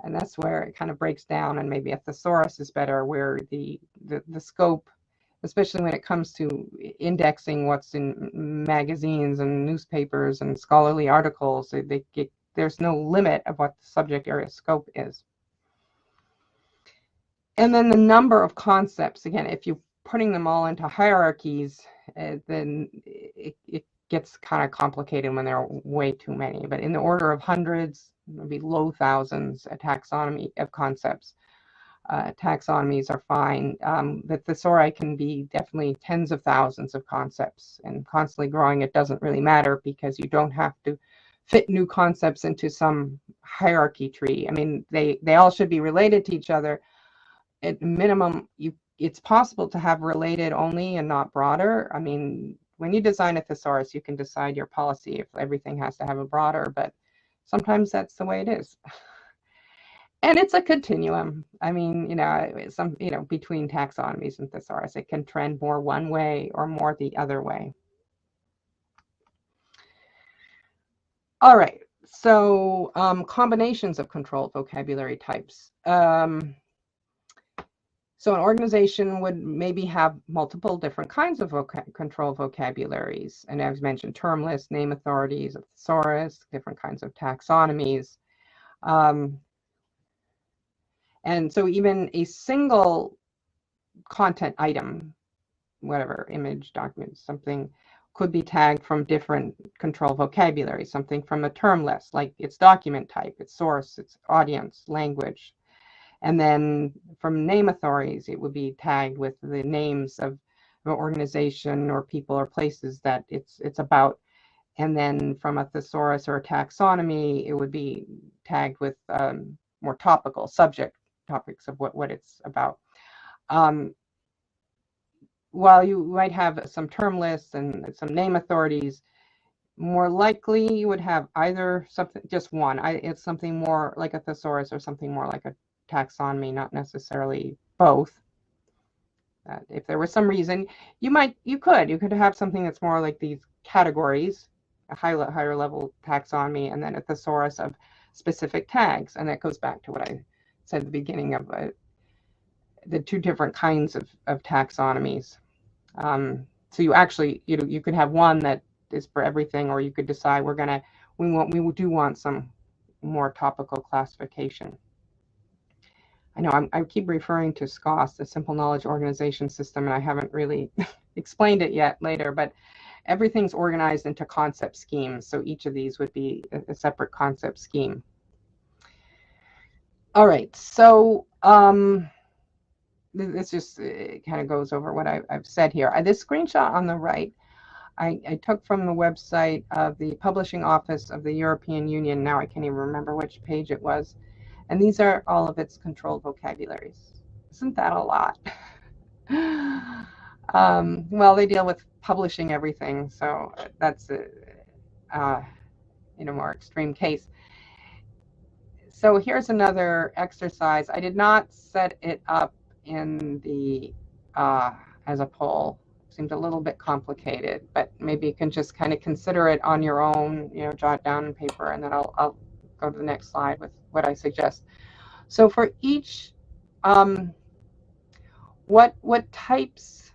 and that's where it kind of breaks down. And maybe a thesaurus is better, where the scope, especially when it comes to indexing what's in magazines and newspapers and scholarly articles, there's no limit of what the subject area scope is. And then the number of concepts, again, if you're putting them all into hierarchies, then it gets kind of complicated when there are way too many. But in the order of hundreds, maybe low thousands, a taxonomy of concepts. Taxonomies are fine. The thesauri can be definitely tens of thousands of concepts, and constantly growing, it doesn't really matter because you don't have to fit new concepts into some hierarchy tree. I mean, they all should be related to each other. At minimum, it's possible to have related only and not broader. I mean, when you design a thesaurus, you can decide your policy if everything has to have a broader, but sometimes that's the way it is. And it's a continuum. I mean, between taxonomies and thesaurus, it can trend more one way or more the other way. All right, so combinations of controlled vocabulary types. So an organization would maybe have multiple different kinds of controlled vocabularies. And as mentioned, term lists, name authorities, a thesaurus, different kinds of taxonomies. And so even a single content item, whatever, image, document, something, could be tagged from different controlled vocabularies, something from a term list, like its document type, its source, its audience, language. And then from name authorities, it would be tagged with the names of an organization or people or places that it's about. And then from a thesaurus or a taxonomy, it would be tagged with more topical topics of what it's about. While you might have some term lists and some name authorities, more likely you would have either something, just one. It's something more like a thesaurus or something more like a taxonomy, not necessarily both. If there was some reason, you could have something that's more like these categories, a higher level taxonomy, and then a thesaurus of specific tags. And that goes back to what I said at the beginning of the two different kinds of taxonomies. So you actually, you could have one that is for everything, or you could decide we do want some more topical classification. I know I keep referring to SKOS, the Simple Knowledge Organization System, and I haven't really explained it yet later, but everything's organized into concept schemes. So each of these would be a separate concept scheme. All right, so this just kind of goes over what I've said here. This screenshot on the right, I took from the website of the Publishing Office of the European Union. Now I can't even remember which page it was. And these are all of its controlled vocabularies. Isn't that a lot? Well, they deal with publishing everything, so that's a more extreme case. So here's another exercise. I did not set it up in the as a poll. It seemed a little bit complicated, but maybe you can just kind of consider it on your own, jot down on paper, and then I'll go to the next slide with what I suggest. So for each, what types,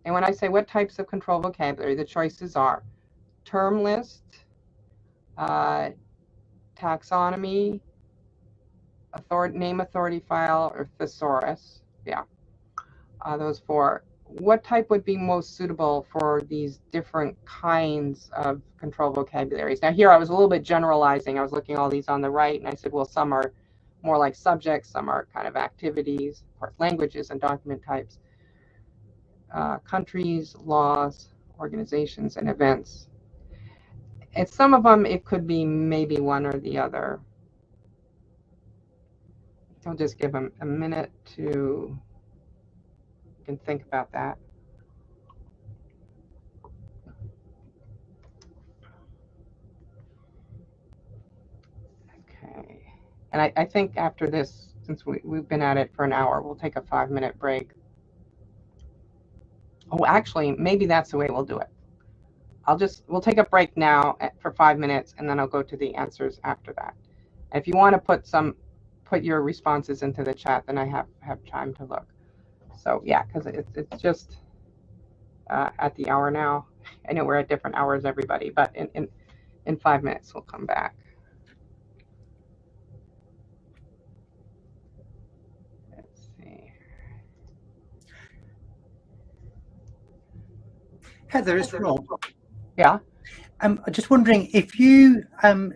and when I say what types of control vocabulary, the choices are term list, taxonomy, name authority file, or thesaurus. Yeah, those four. What type would be most suitable for these different kinds of control vocabularies? Now here I was a little bit generalizing. I was looking at all these on the right, and I said, well, some are more like subjects, some are kind of activities, of course, languages and document types, countries, laws, organizations, and events. And some of them, it could be maybe one or the other. I'll just give them a minute to can think about that. Okay. And I think after this, since we've been at it for an hour, we'll take a 5-minute break. Oh, actually, maybe that's the way we'll do it. We'll take a break now for 5 minutes, and then I'll go to the answers after that. And if you want to put your responses into the chat, then I have time to look. So yeah, because it's just at the hour now. I know we're at different hours, everybody, but in 5 minutes we'll come back. Let's Heather, it's Rob. Yeah. I'm just wondering if you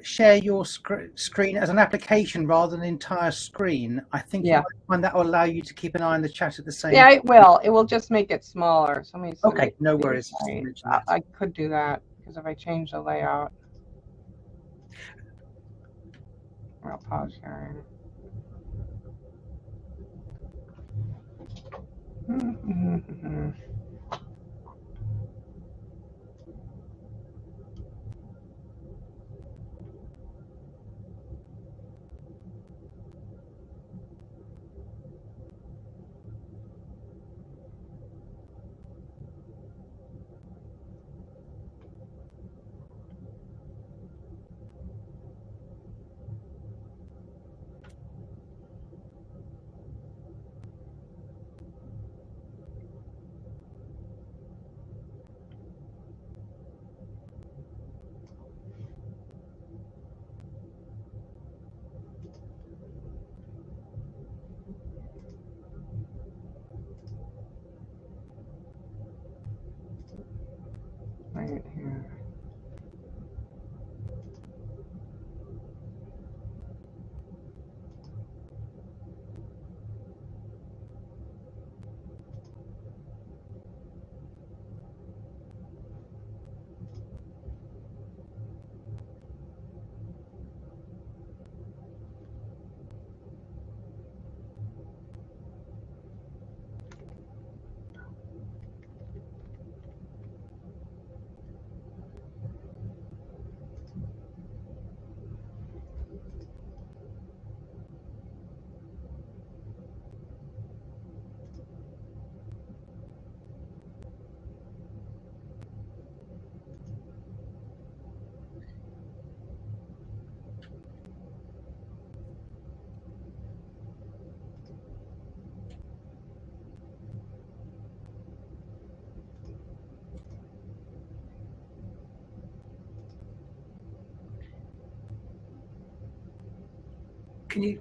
share your screen as an application rather than an entire screen. I think you Yeah. might find that will allow you to keep an eye on the chat at the same Yeah, time. it will. It will just make it smaller. So let me Okay, no worries. I could do that because if I change the layout, I'll pause sharing. Right here.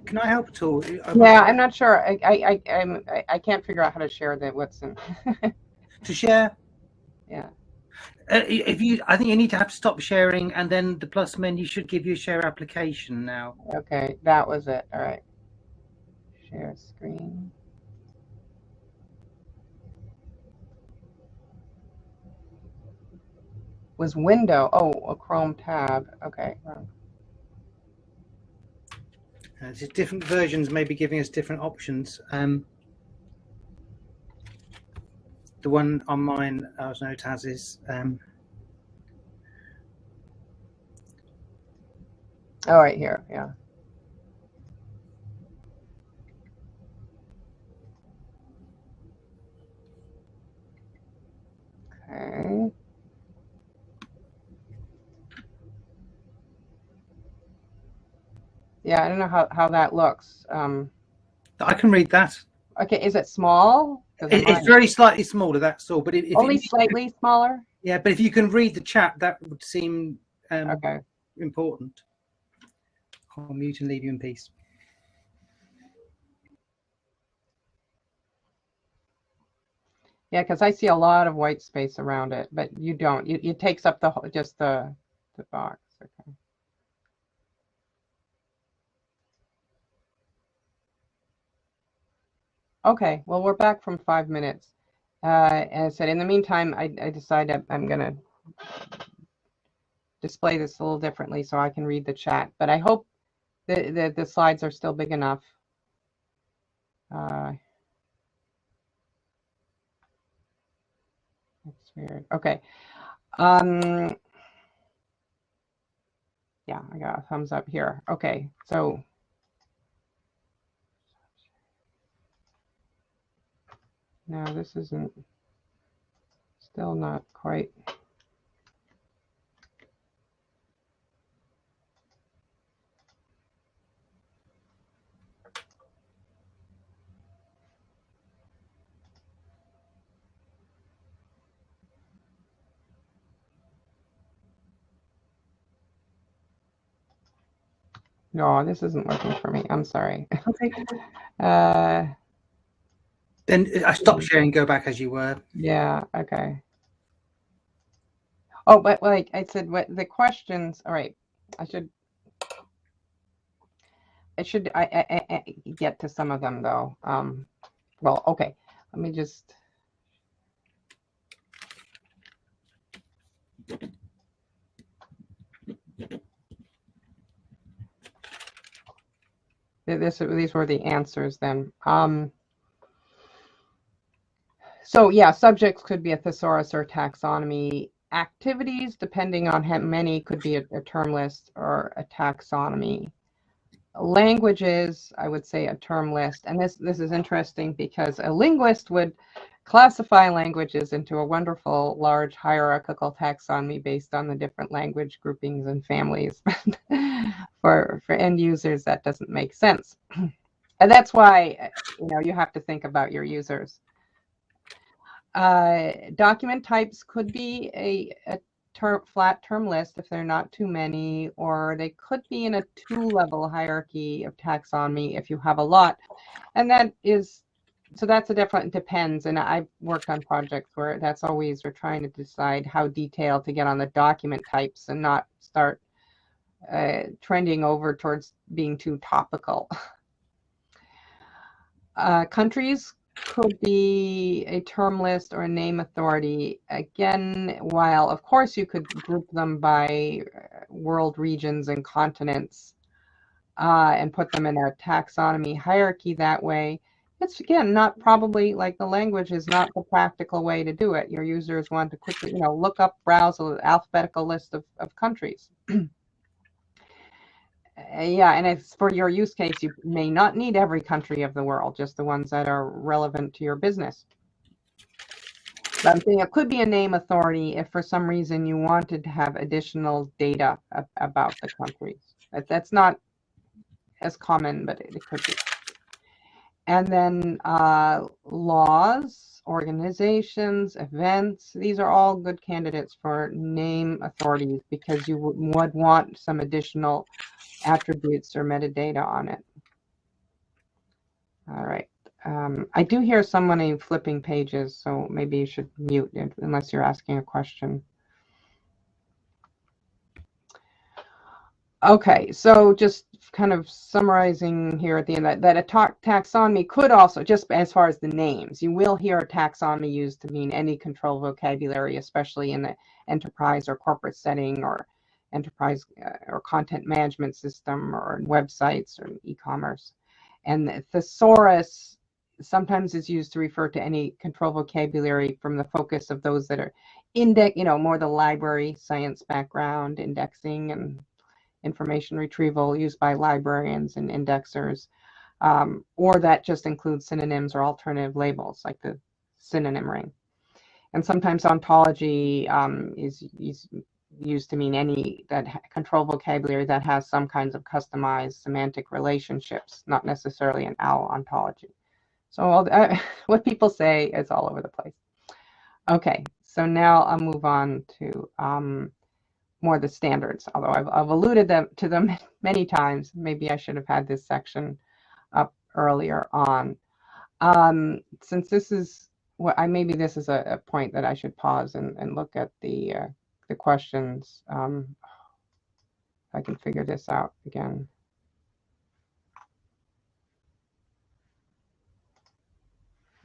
Can I help at all? Yeah, I'm not sure. I can't figure out how to share the what's in. To share? Yeah. I think you need to have to stop sharing, and then the plus menu should give you a share application now. Okay, that was it. All right. Share screen. Was window? Oh, a Chrome tab. Okay. Just different versions may be giving us different options. The one on mine, I was note as is. Oh, right here. Yeah. Okay. Yeah, I don't know how that looks. I can read that. Okay, is it small? It's very slightly smaller, that's all. But if only slightly smaller? Yeah, but if you can read the chat, that would seem okay. Important. I'll mute and leave you in peace. Yeah, because I see a lot of white space around it, but you don't. It takes up just the box. Okay. Okay, well, we're back from 5 minutes. And I said, in the meantime, I decided I'm going to display this a little differently so I can read the chat. But I hope the slides are still big enough. That's weird. Okay. Yeah, I got a thumbs up here. Okay, so no, this isn't, still not quite. No, this isn't working for me. I'm sorry. Okay. Then I stop sharing, go back as you were. Yeah, okay. Oh, but like I said, what the questions, all right, I should get to some of them though. Well, okay, let me just. These were the answers then. So yeah, subjects could be a thesaurus or taxonomy. Activities, depending on how many, could be a term list or a taxonomy. Languages, I would say a term list. And this is interesting because a linguist would classify languages into a wonderful large hierarchical taxonomy based on the different language groupings and families. For end users, that doesn't make sense. And that's why, you have to think about your users. Document types could be a flat term list if they're not too many, or they could be in a 2-level hierarchy of taxonomy if you have a lot. And so that's a different, depends. And I've worked on projects where that's always, we're trying to decide how detailed to get on the document types and not start trending over towards being too topical. Countries could be a term list or a name authority. Again, while of course you could group them by world regions and continents and put them in a taxonomy hierarchy that way, it's again not probably, like the language is not the practical way to do it. Your users want to quickly, look up, browse an alphabetical list of countries. Yeah, and it's for your use case, you may not need every country of the world, just the ones that are relevant to your business. But I'm saying it could be a name authority if for some reason you wanted to have additional data about the countries. That's not as common, but it could be. And then laws, organizations, events, these are all good candidates for name authorities because you would want some additional attributes or metadata on it. All right. I do hear someone flipping pages, so maybe you should mute it unless you're asking a question. Okay, so just kind of summarizing here at the end, that a taxonomy could also, just as far as the names, you will hear a taxonomy used to mean any control vocabulary, especially in the enterprise or corporate setting, or enterprise or content management system, or websites or e-commerce. And the thesaurus sometimes is used to refer to any control vocabulary from the focus of those that are more the library science background, indexing and information retrieval used by librarians and indexers, or that just includes synonyms or alternative labels like the synonym ring. And sometimes ontology is used to mean any control vocabulary that has some kinds of customized semantic relationships, not necessarily an OWL ontology. So what people say is all over the place. Okay, so now I'll move on to more the standards, although I've alluded to them many times. Maybe I should have had this section up earlier on. Since this is maybe this is a point that I should pause and look at the questions. If I can figure this out again.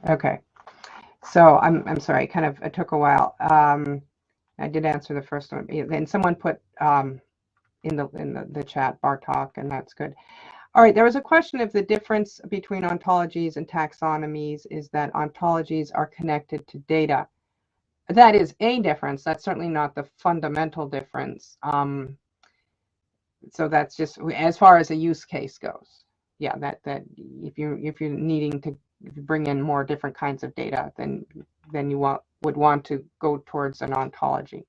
Okay, so I'm sorry, it took a while. I did answer the first one, and someone put in the chat Bartok, and that's good. All right, there was a question if the difference between ontologies and taxonomies is that ontologies are connected to data. That is a difference. That's certainly not the fundamental difference. So that's just as far as a use case goes. Yeah, that if you're needing to bring in more different kinds of data, then you would want to go towards an ontology.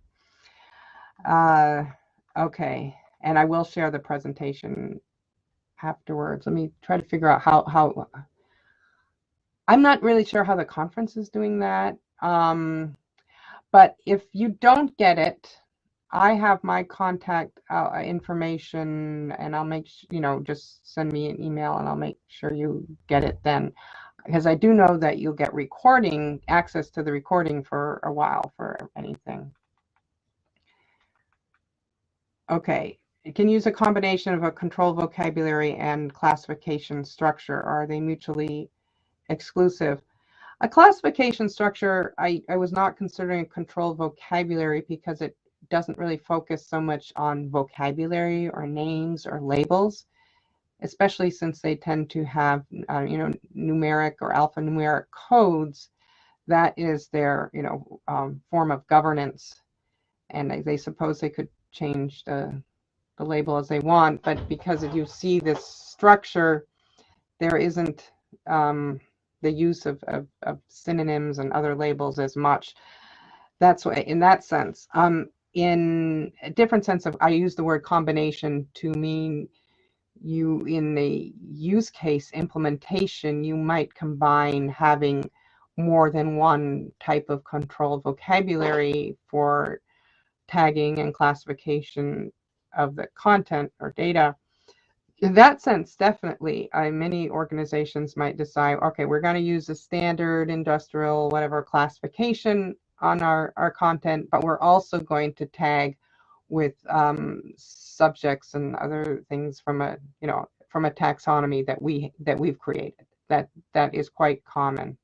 Okay, and I will share the presentation afterwards. Let me try to figure out how I'm not really sure how the conference is doing that. But if you don't get it, I have my contact information, and I'll make just send me an email and I'll make sure you get it then, because I do know that you'll get access to the recording for a while for anything. Okay, it can use a combination of a control vocabulary and classification structure. Are they mutually exclusive? A classification structure, I was not considering a control vocabulary because it doesn't really focus so much on vocabulary or names or labels, especially since they tend to have, numeric or alphanumeric codes. That is their, form of governance, and they suppose they could change the label as they want, but because if you see this structure, there isn't the use of synonyms and other labels as much. That's why, in that sense. In a different sense of, I use the word combination to mean you, in the use case implementation, you might combine having more than one type of control vocabulary for tagging and classification of the content or data. In that sense, definitely, many organizations might decide, okay, we're going to use a standard industrial whatever classification on our content, but we're also going to tag with subjects and other things from a taxonomy that we've created. That is quite common.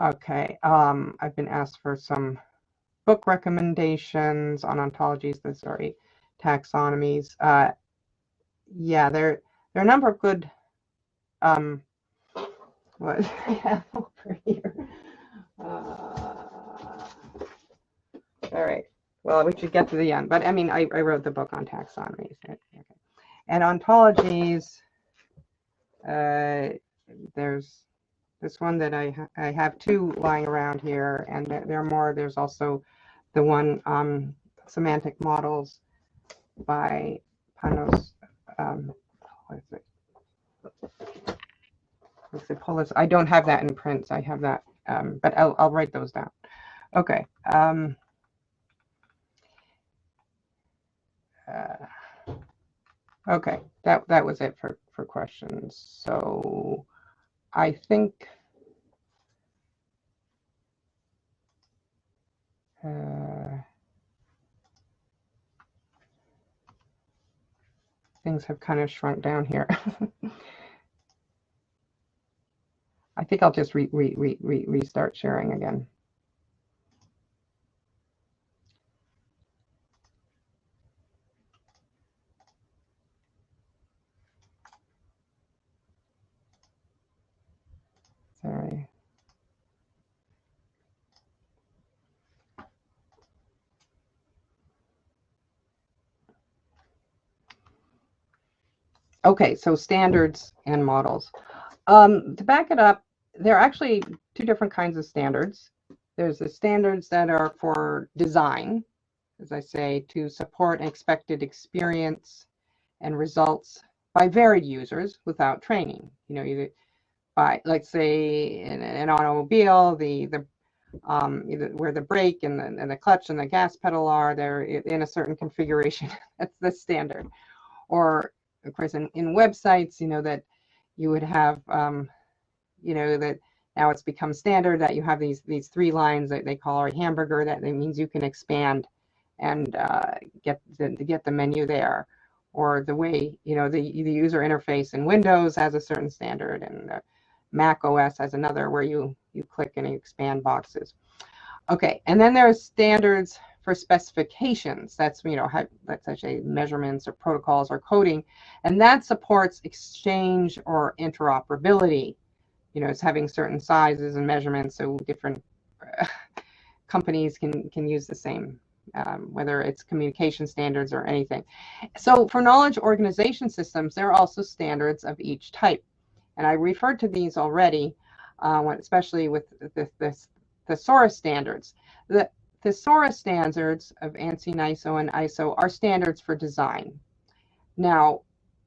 Okay, I've been asked for some book recommendations on ontologies. Sorry, taxonomies. Yeah, there are a number of good. What I have over here. All right. Well, we should get to the end, but I mean, I wrote the book on taxonomies. Okay. And ontologies. There's this one that I have two lying around here, and there are more. There's also the one semantic models by Panos. What is it? Let's see, Polis. I don't have that in print. I have that, but I'll write those down. Okay. Okay. That was it for questions. So I think. Things have kind of shrunk down here. I think I'll just restart sharing again. Sorry. Okay, so standards and models. To back it up, there are actually two different kinds of standards. There's the standards that are for design, as I say, to support an expected experience and results by varied users without training. Either by, let's say, in an automobile, either where the brake and the clutch and the gas pedal are, they're in a certain configuration. That's the standard. Or of course, in websites, that you would have, that now it's become standard that you have these three lines that they call a hamburger. That means you can expand and get the menu there. Or the way, the user interface in Windows has a certain standard, and Mac OS has another where you click and you expand boxes. Okay, and then there are standards for specifications. That's, let's say measurements or protocols or coding, and that supports exchange or interoperability. It's having certain sizes and measurements, so different companies can use the same, whether it's communication standards or anything. So for knowledge organization systems, there are also standards of each type, and I referred to these already, especially with the Thesaurus standards. The Thesaurus standards of ANSI, NISO, and ISO are standards for design. Now,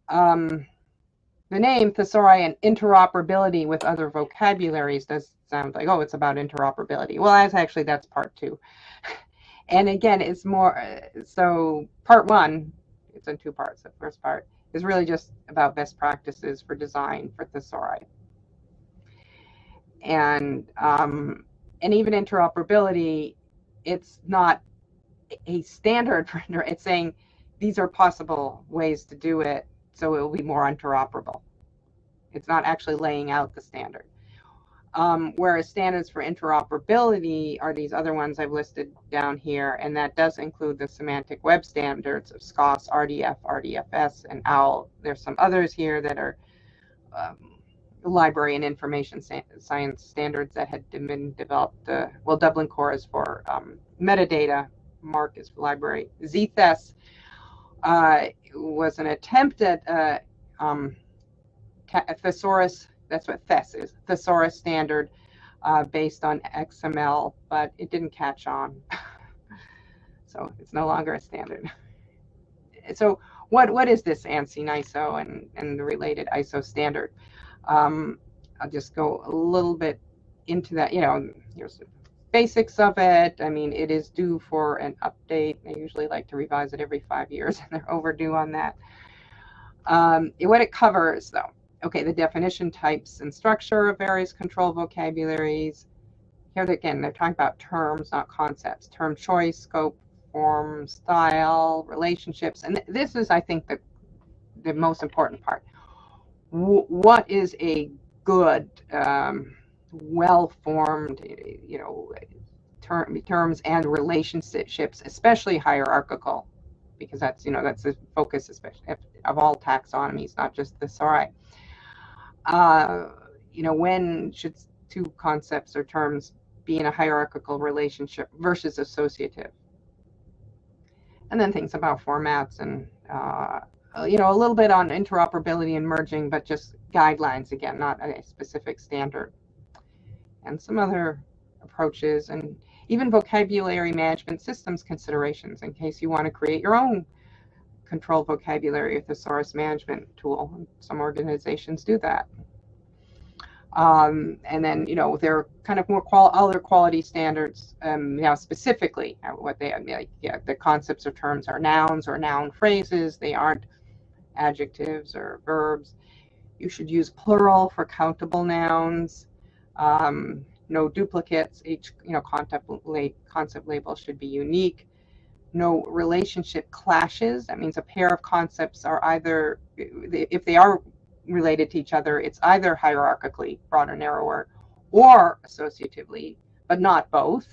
the name Thesauri and interoperability with other vocabularies does sound like, oh, it's about interoperability. Well, that's part two. And again, it's more, so part one, it's in two parts. The first part is really just about best practices for design for Thesauri. And even interoperability, it's not a standard for it's saying these are possible ways to do it, so it will be more interoperable. It's not actually laying out the standard. Whereas standards for interoperability are these other ones I've listed down here, and that does include the semantic web standards of SKOS, RDF, RDFS, and OWL. There's some others here that are library and information science standards that had been developed. Well, Dublin Core is for metadata, MARC is for library. ZTHES was an attempt at Thesaurus. That's what THES is, Thesaurus standard, based on XML, but it didn't catch on. So it's no longer a standard. So what is this ANSI ISO and the related ISO standard? I'll just go a little bit into that. Here's the basics of it. I mean, it is due for an update. They usually like to revise it every 5 years, and they're overdue on that. What it covers, though. Okay, the definition, types, and structure of various control vocabularies. Here again, they're talking about terms, not concepts. Term choice, scope, form, style, relationships. And this is, I think, the most important part. What is a good, well-formed, terms and relationships, especially hierarchical, because that's the focus, especially of all taxonomies, not just the thesauri. When should two concepts or terms be in a hierarchical relationship versus associative? And then things about formats and, a little bit on interoperability and merging, but just guidelines, again, not a specific standard. And some other approaches, and even vocabulary management systems considerations in case you want to create your own controlled vocabulary or thesaurus management tool. Some organizations do that. And then, there are kind of more other quality standards, specifically what they the concepts or terms are nouns or noun phrases. They aren't adjectives or verbs. You should use plural for countable nouns. No duplicates. Each concept label should be unique. No relationship clashes. That means a pair of concepts are either, if they are related to each other, it's either hierarchically, broader, narrower, or associatively, but not both.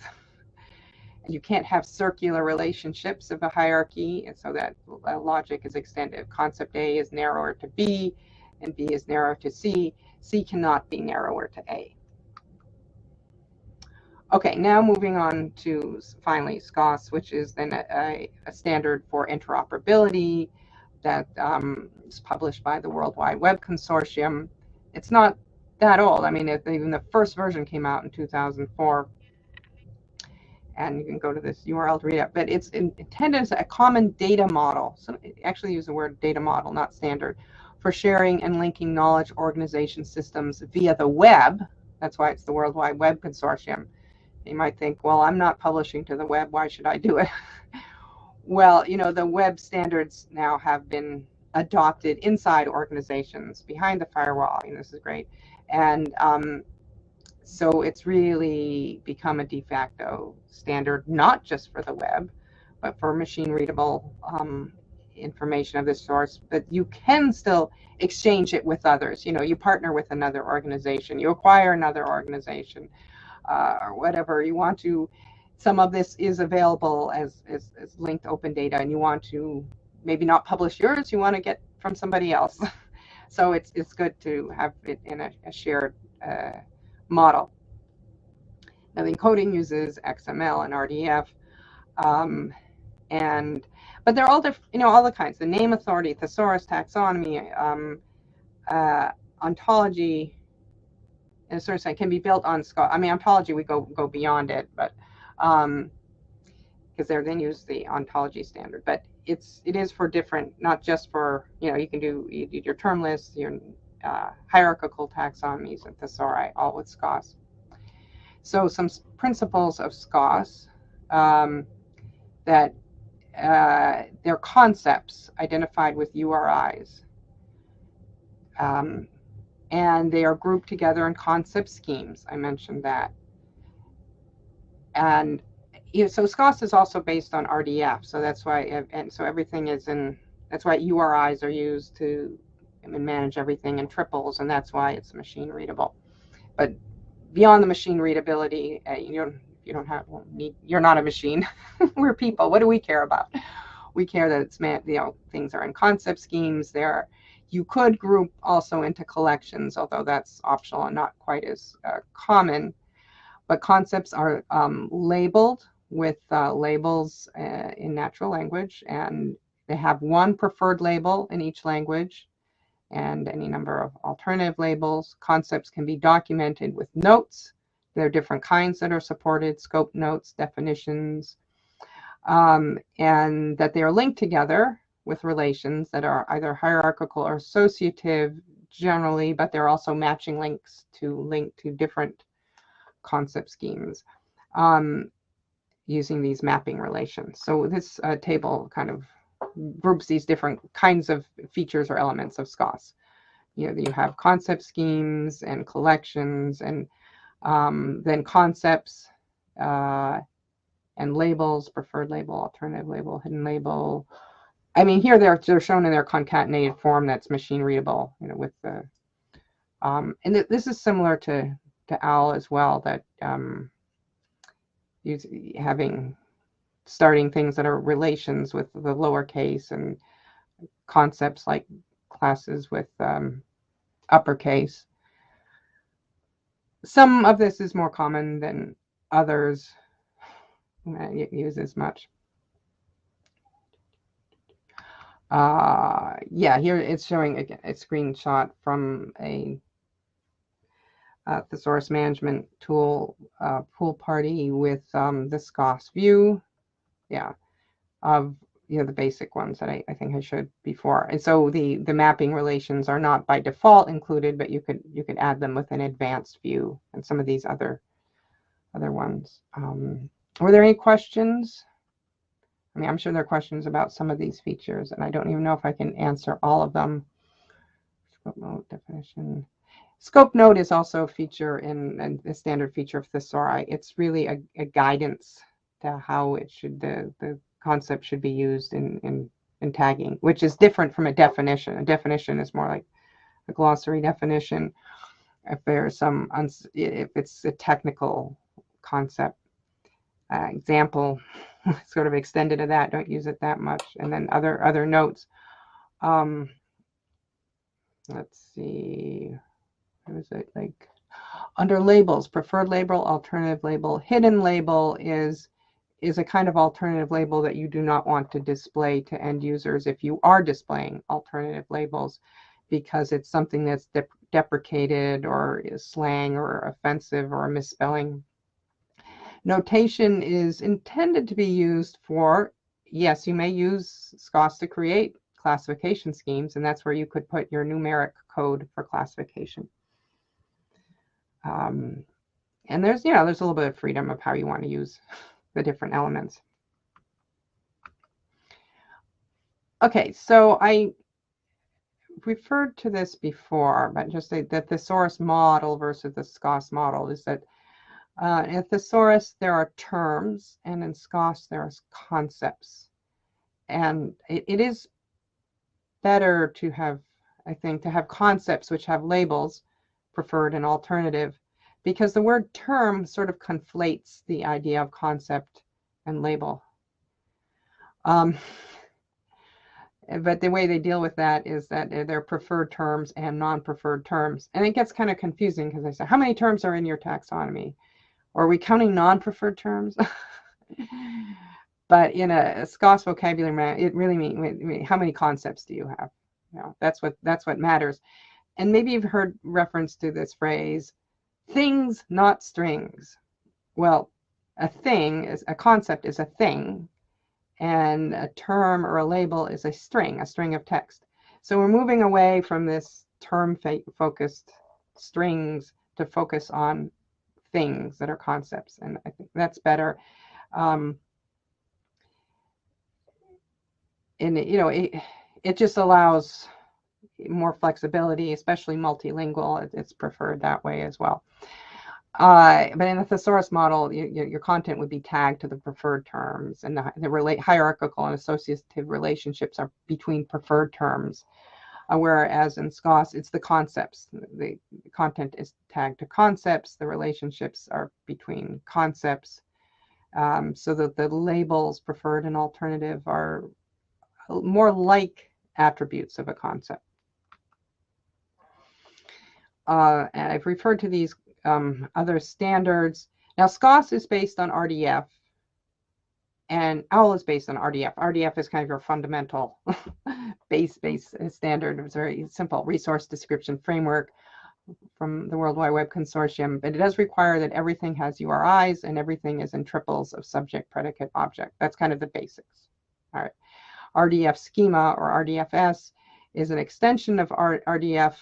And you can't have circular relationships of a hierarchy, and so that logic is extended. Concept A is narrower to B, and B is narrower to C. C cannot be narrower to A. Okay, now moving on to finally SKOS, which is then a standard for interoperability that is published by the World Wide Web Consortium. It's not that old. I mean, even the first version came out in 2004. And you can go to this URL to read it. But it's intended as a common data model. So actually use the word data model, not standard, for sharing and linking knowledge organization systems via the web. That's why it's the World Wide Web Consortium. You might think, well, I'm not publishing to the web. Why should I do it? Well, the web standards now have been adopted inside organizations behind the firewall. This is great. And so it's really become a de facto standard, not just for the web, but for machine readable information of this source. But you can still exchange it with others. You partner with another organization, you acquire another organization, or whatever you want to. Some of this is available as linked open data, and you want to maybe not publish yours, you want to get from somebody else. So it's good to have it in a shared model. Now the encoding uses XML and RDF, but they're all different, all the kinds. The name authority, thesaurus, taxonomy, ontology, and a sort of can be built on SKOS. I mean, ontology we go beyond it, but because they're then use the ontology standard. But it is for different, not just for you can do your term lists, your hierarchical taxonomies and thesauri, all with SKOS. So some principles of SKOS that they're concepts identified with URIs. And they are grouped together in concept schemes. I mentioned that. And so SKOS is also based on RDF, so that's why, and so everything is in, that's why URIs are used to manage everything in triples, and that's why it's machine readable. But beyond the machine readability, you don't have, you're not a machine. We're people. What do we care about? We care that it's, things are in concept schemes. You could group also into collections, although that's optional and not quite as common. But concepts are labeled with labels in natural language, and they have one preferred label in each language and any number of alternative labels. Concepts can be documented with notes. There are different kinds that are supported: scope notes, definitions, and that they are linked together with relations that are either hierarchical or associative generally, but they're also matching links to link to different concept schemes using these mapping relations. So this table kind of groups these different kinds of features or elements of SKOS. You have concept schemes and collections, and then concepts and labels: preferred label, alternative label, hidden label. I mean, here they're shown in their concatenated form that's machine readable, with the and this is similar to OWL as well, that starting things that are relations with the lowercase, and concepts like classes with uppercase. Some of this is more common than others. Use as much. Yeah, here it's showing again a screenshot from a Thesaurus management tool pool party with the SKOS view, of the basic ones that I think I showed before. And so the mapping relations are not by default included, but you could add them with an advanced view and some of these other ones. Were there any questions? I mean, I'm sure there are questions about some of these features, and I don't even know if I can answer all of them. Scope note definition. Scope note is also a feature in a standard feature of Thesauri. It's really a guidance to how it should, the concept should be used in tagging, which is different from a definition. A definition is more like a glossary definition. If there's if it's a technical concept, example, sort of extended to that, don't use it that much. And then other notes. Let's see. What is it, like under labels? Preferred label, alternative label. Hidden label is a kind of alternative label that you do not want to display to end users if you are displaying alternative labels, because it's something that's deprecated or is slang or offensive or a misspelling. Notation is intended to be used for, yes, you may use SKOS to create classification schemes, and that's where you could put your numeric code for classification. And there's a little bit of freedom of how you want to use the different elements. Okay, so I referred to this before, but just the Thesaurus model versus the SKOS model is that in Thesaurus there are terms, and in SKOS there are concepts. And it is better to have, I think, to have concepts which have labels, preferred and alternative, because the word term sort of conflates the idea of concept and label. But the way they deal with that is that there are preferred terms and non-preferred terms. And it gets kind of confusing because they say, how many terms are in your taxonomy? Or are we counting non-preferred terms? But in a SKOS vocabulary, it really means how many concepts do you have? That's what matters. And maybe you've heard reference to this phrase, things, not strings. Well, a concept is a thing, and a term or a label is a string of text. So we're moving away from this term-focused strings to focus on things that are concepts, and I think that's better. And it just allows more flexibility, especially multilingual. It's preferred that way as well. But in the thesaurus model, your content would be tagged to the preferred terms, and the hierarchical and associative relationships are between preferred terms. Whereas in SKOS, it's the concepts. The content is tagged to concepts. The relationships are between concepts. So that the labels preferred and alternative are more like attributes of a concept. And I've referred to these other standards. Now, SKOS is based on RDF, and OWL is based on RDF. RDF is kind of your fundamental base standard. It's very simple resource description framework from the World Wide Web Consortium, but it does require that everything has URIs and everything is in triples of subject, predicate, object. That's kind of the basics. All right. RDF schema, or RDFS, is an extension of RDF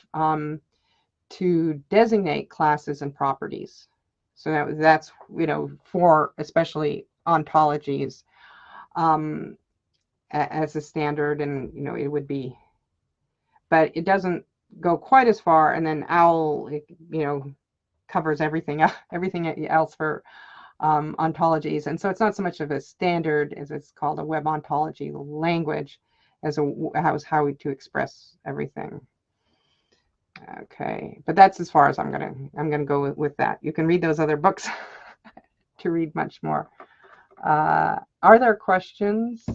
to designate classes and properties. So that's, you know, for especially ontologies as a standard, and, you know, it would be, but it doesn't go quite as far. And then OWL, you know, covers everything else for ontologies. And so it's not so much of a standard as it's called a web ontology language, as how to express everything. Okay, but that's as far as I'm gonna go with that. You can read those other books to read much more. Are there questions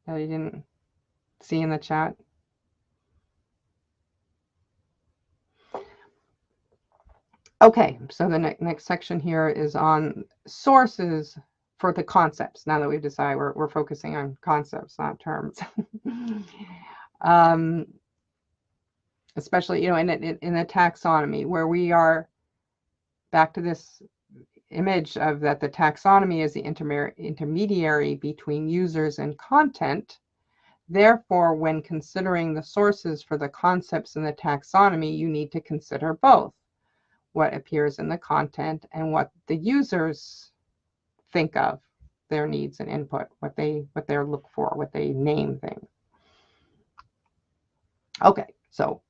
that you didn't see in the chat? Okay, so the next section here is on sources for the concepts. Now that we've decided we're focusing on concepts, not terms. Especially, you know, in the taxonomy, where we are back to this image of that the taxonomy is the intermediary between users and content. Therefore, when considering the sources for the concepts in the taxonomy, you need to consider both what appears in the content and what the users think of, their needs and input, what they look for, what they name things. Okay, so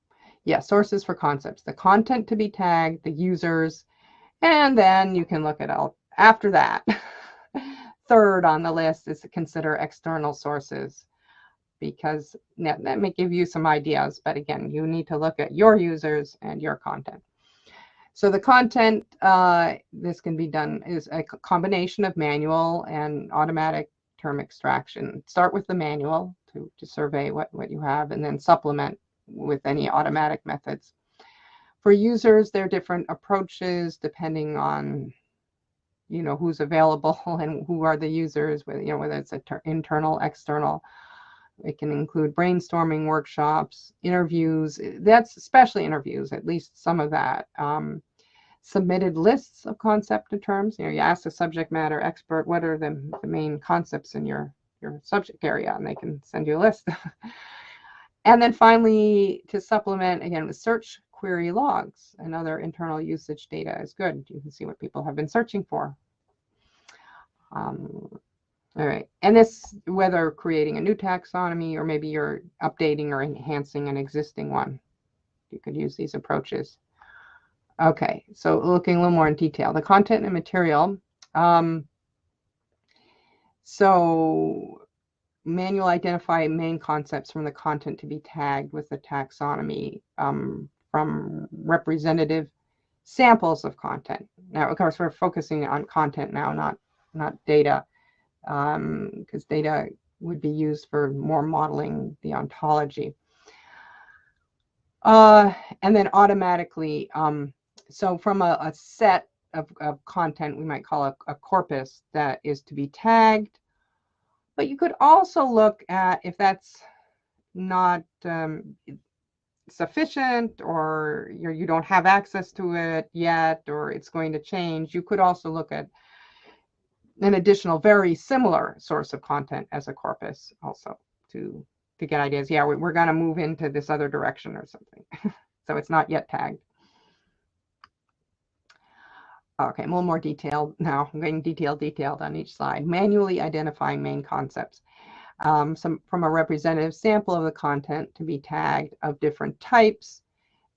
yeah, sources for concepts, the content to be tagged, the users, and then you can look at all after that. Third on the list is to consider external sources, because that may give you some ideas, but again, you need to look at your users and your content. So the content, this can be done, is a combination of manual and automatic term extraction. Start with the manual to survey what you have, and then supplement with any automatic methods. For users, there are different approaches depending on, you know, who's available and who are the users, you know, whether it's internal, external. It can include brainstorming workshops, interviews. That's especially interviews, at least some of that. Submitted lists of concept and terms. You know, you ask the subject matter expert, what are the main concepts in your subject area, and they can send you a list. And then finally, to supplement, again, with search query logs and other internal usage data is good. You can see what people have been searching for. All right, and this, whether creating a new taxonomy or maybe you're updating or enhancing an existing one, you could use these approaches. Okay, so looking a little more in detail, the content and material. So manual identify main concepts from the content to be tagged with the taxonomy from representative samples of content. Now, of course, we're focusing on content now, not data, because data would be used for more modeling the ontology. And then automatically, so from a set of content, we might call a corpus that is to be tagged. But you could also look at if that's not sufficient, or you don't have access to it yet, or it's going to change. You could also look at an additional very similar source of content as a corpus also to get ideas. Yeah, we're going to move into this other direction or something. So it's not yet tagged. Okay, a little more detailed now. I'm getting detailed on each slide. Manually identifying main concepts. Some from a representative sample of the content to be tagged of different types,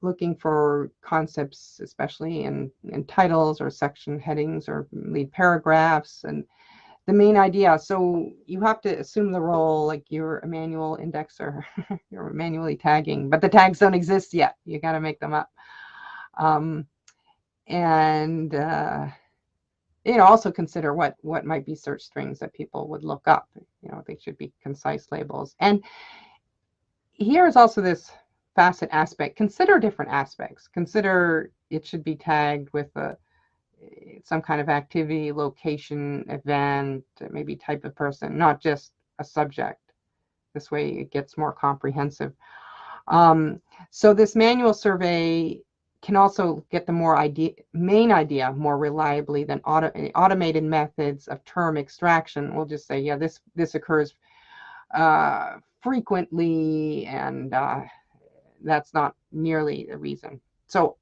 looking for concepts, especially in titles or section headings or lead paragraphs, and the main idea. So you have to assume the role like you're a manual indexer, you're manually tagging, but the tags don't exist yet. You got to make them up. And also consider what might be search strings that people would look up. They should be concise labels. And here is also this facet aspect. Consider different aspects. Consider it should be tagged with some kind of activity, location, event, maybe type of person, not just a subject. This way it gets more comprehensive. So this manual survey can also get the main idea more reliably than automated methods of term extraction. We'll just say, yeah, this occurs frequently, and that's not nearly the reason. So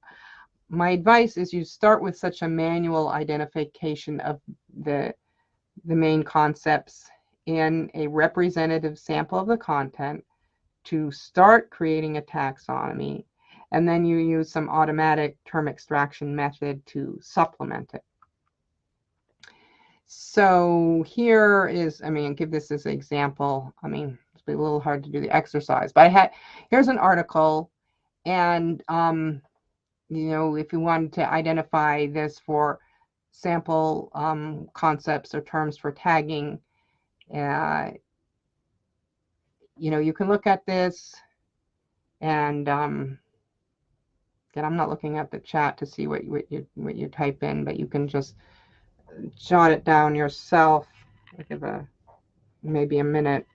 my advice is you start with such a manual identification of the main concepts in a representative sample of the content to start creating a taxonomy, and then you use some automatic term extraction method to supplement it. So here is, give this as an example. It's a little hard to do the exercise, but here's an article, and if you wanted to identify this for sample concepts or terms for tagging, you can look at this, and again, I'm not looking at the chat to see what you type in, but you can just jot it down yourself. I'll give maybe a minute.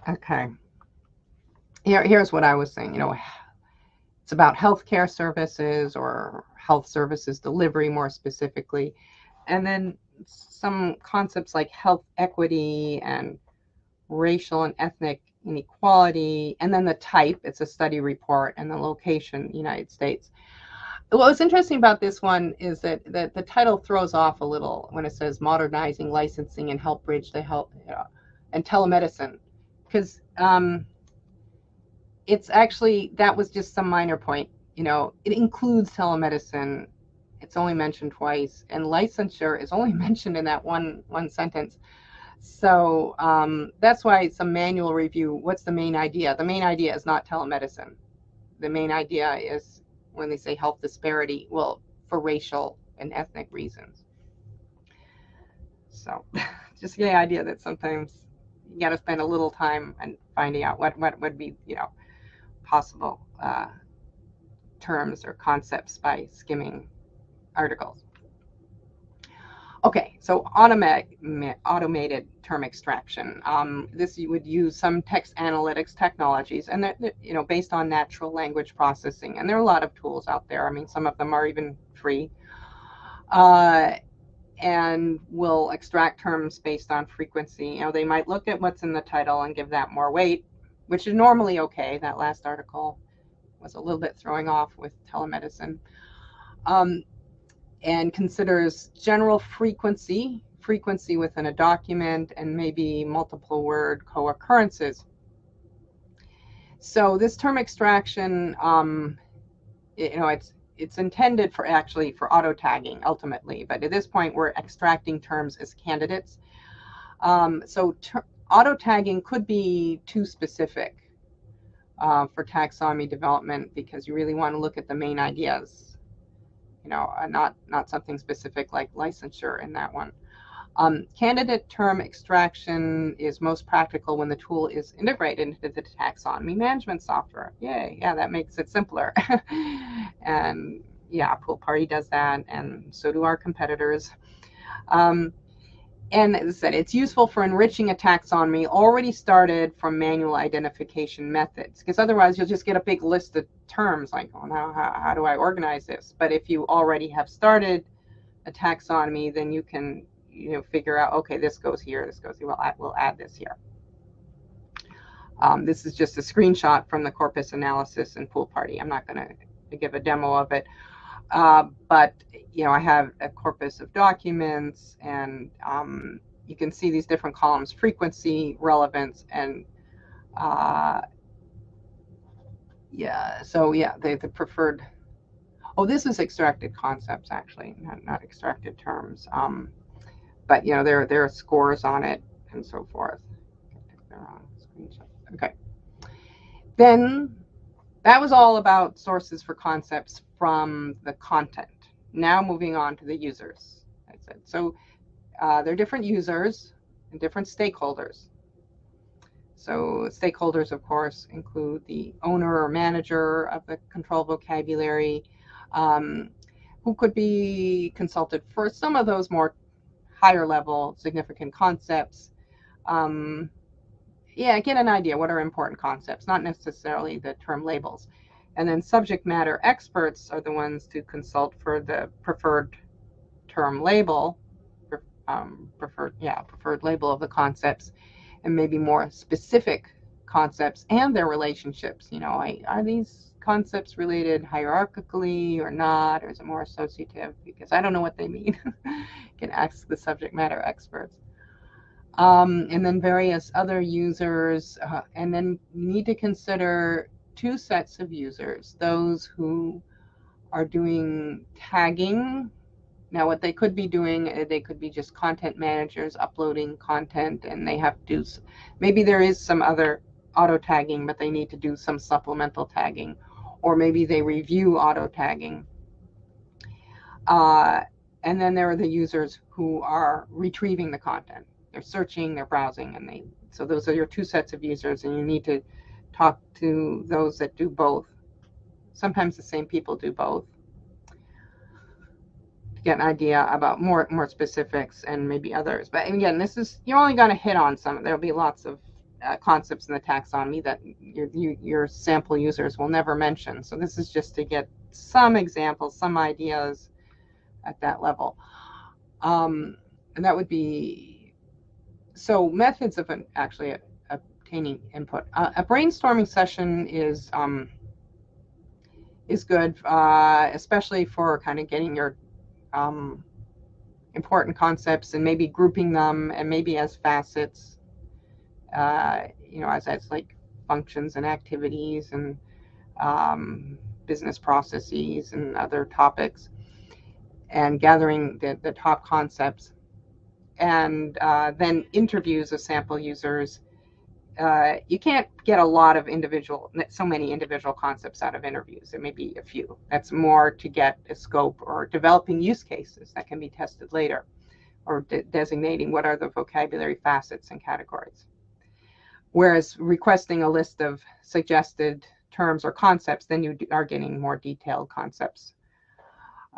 Okay. Here's what I was saying. It's about healthcare services or health services delivery more specifically, and then some concepts like health equity and racial and ethnic inequality, and then the type, it's a study report, and the location, United States. What was interesting about this one is that the title throws off a little when it says modernizing licensing and help bridge the health and telemedicine, because it's actually, that was just some minor point. It includes telemedicine. It's only mentioned twice, and licensure is only mentioned in that one sentence. So that's why some manual review. What's the main idea? The main idea is not telemedicine. The main idea is when they say health disparity, well, for racial and ethnic reasons. So just the idea that sometimes you got to spend a little time and finding out what would be, possible terms or concepts by skimming articles. Okay, so automated term extraction. This you would use some text analytics technologies, and that, based on natural language processing. And there are a lot of tools out there. Some of them are even free, and will extract terms based on frequency. They might look at what's in the title and give that more weight, which is normally okay. That last article was a little bit throwing off with telemedicine. And considers general frequency within a document, and maybe multiple word co-occurrences. So this term extraction, it's intended for auto tagging ultimately, but at this point we're extracting terms as candidates. So auto tagging could be too specific for taxonomy development, because you really want to look at the main ideas. Not something specific like licensure in that one. Candidate term extraction is most practical when the tool is integrated into the taxonomy management software. Yay, yeah, that makes it simpler. And yeah, Pool Party does that, and so do our competitors. And as I said, it's useful for enriching a taxonomy already started from manual identification methods, because otherwise you'll just get a big list of terms like, oh, now how do I organize this? But if you already have started a taxonomy, then you can figure out, okay, this goes here, this goes here, we'll add this here. This is just a screenshot from the corpus analysis and pool party. I'm not going to give a demo of it, but I have a corpus of documents, and you can see these different columns: frequency, relevance, and the preferred. Oh, this is extracted concepts, actually, not extracted terms. But there are scores on it and so forth. Okay. Then that was all about sources for concepts from the content. Now moving on to the users. I said so. There are different users and different stakeholders. So stakeholders, of course, include the owner or manager of the control vocabulary, who could be consulted for some of those more higher level significant concepts. Get an idea what are important concepts, not necessarily the term labels. And then subject matter experts are the ones to consult for the preferred term label, preferred label of the concepts, and maybe more specific concepts and their relationships. Are these concepts related hierarchically or not, or is it more associative? Because I don't know what they mean. You can ask the subject matter experts. And then various other users, and then you need to consider two sets of users: those who are doing tagging. Now, what they could be doing, they could be just content managers uploading content, and they have to do, maybe there is some other auto tagging, but they need to do some supplemental tagging, or maybe they review auto tagging. And then there are the users who are retrieving the content. They're searching, they're browsing, and so those are your two sets of users, and you need to talk to those that do both. Sometimes the same people do both, to get an idea about more specifics and maybe others. But again, you're only going to hit on some. There'll be lots of concepts in the taxonomy that your sample users will never mention. So this is just to get some examples, some ideas at that level. And that would be, so methods of actually obtaining input. A brainstorming session is good, especially for kind of getting your important concepts and maybe grouping them, and maybe as facets, as like functions and activities and business processes and other topics, and gathering the top concepts. And then interviews of sample users. You can't get a lot of so many individual concepts out of interviews. There may be a few. That's more to get a scope, or developing use cases that can be tested later, or designating what are the vocabulary facets and categories. Whereas requesting a list of suggested terms or concepts, then you are getting more detailed concepts.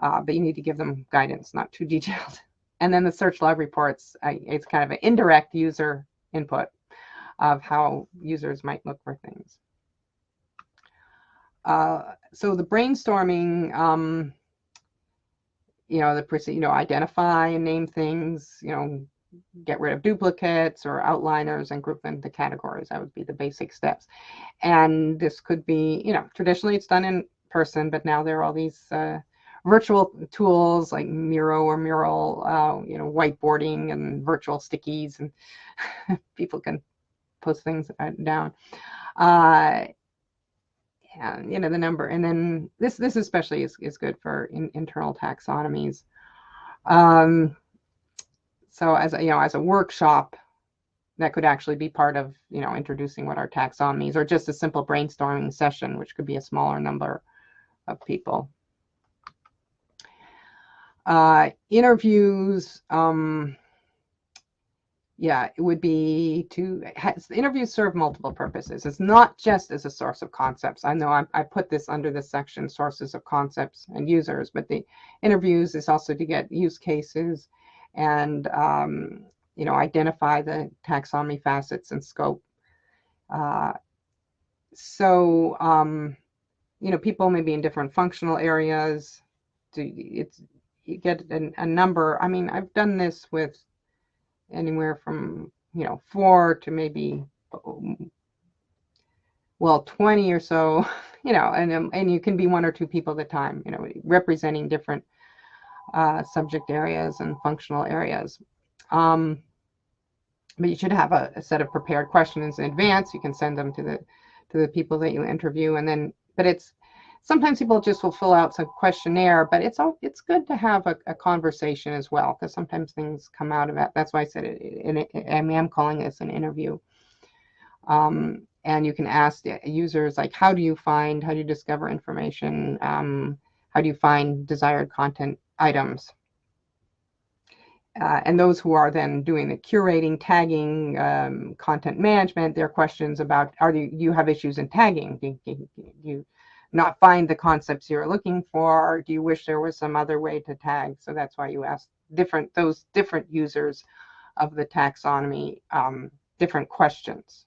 But you need to give them guidance, not too detailed. And then the search log reports, it's kind of an indirect user input of how users might look for things. So the brainstorming, identify and name things, get rid of duplicates or outliners and group them into categories. That would be the basic steps. And this could be, traditionally it's done in person, but now there are all these virtual tools like Miro or Mural, whiteboarding and virtual stickies, and people can post things down. And the number, and then this especially is good for internal taxonomies. So as a workshop, that could actually be part of introducing what are taxonomies, or just a simple brainstorming session, which could be a smaller number of people. Interviews, it would be interviews serve multiple purposes. It's not just as a source of concepts. I know I put this under this section, sources of concepts and users, but the interviews is also to get use cases and identify the taxonomy facets and scope. People may be in different functional areas. You get a number. I mean, I've done this with anywhere from 4 to maybe well, 20 or so, you know, and you can be one or two people at a time, you know, representing different subject areas and functional areas. But you should have a set of prepared questions in advance. You can send them to the people that you interview, and then, but it's, sometimes people just will fill out some questionnaire, but it's good to have a conversation as well, because sometimes things come out of it. That's why I said I'm calling this an interview. And you can ask users, like, how do you discover information? How do you find desired content items? And those who are then doing the curating, tagging, content management, their questions about, do you have issues in tagging? Do you not find the concepts you're looking for? Or do you wish there was some other way to tag? So that's why you ask those different users of the taxonomy different questions.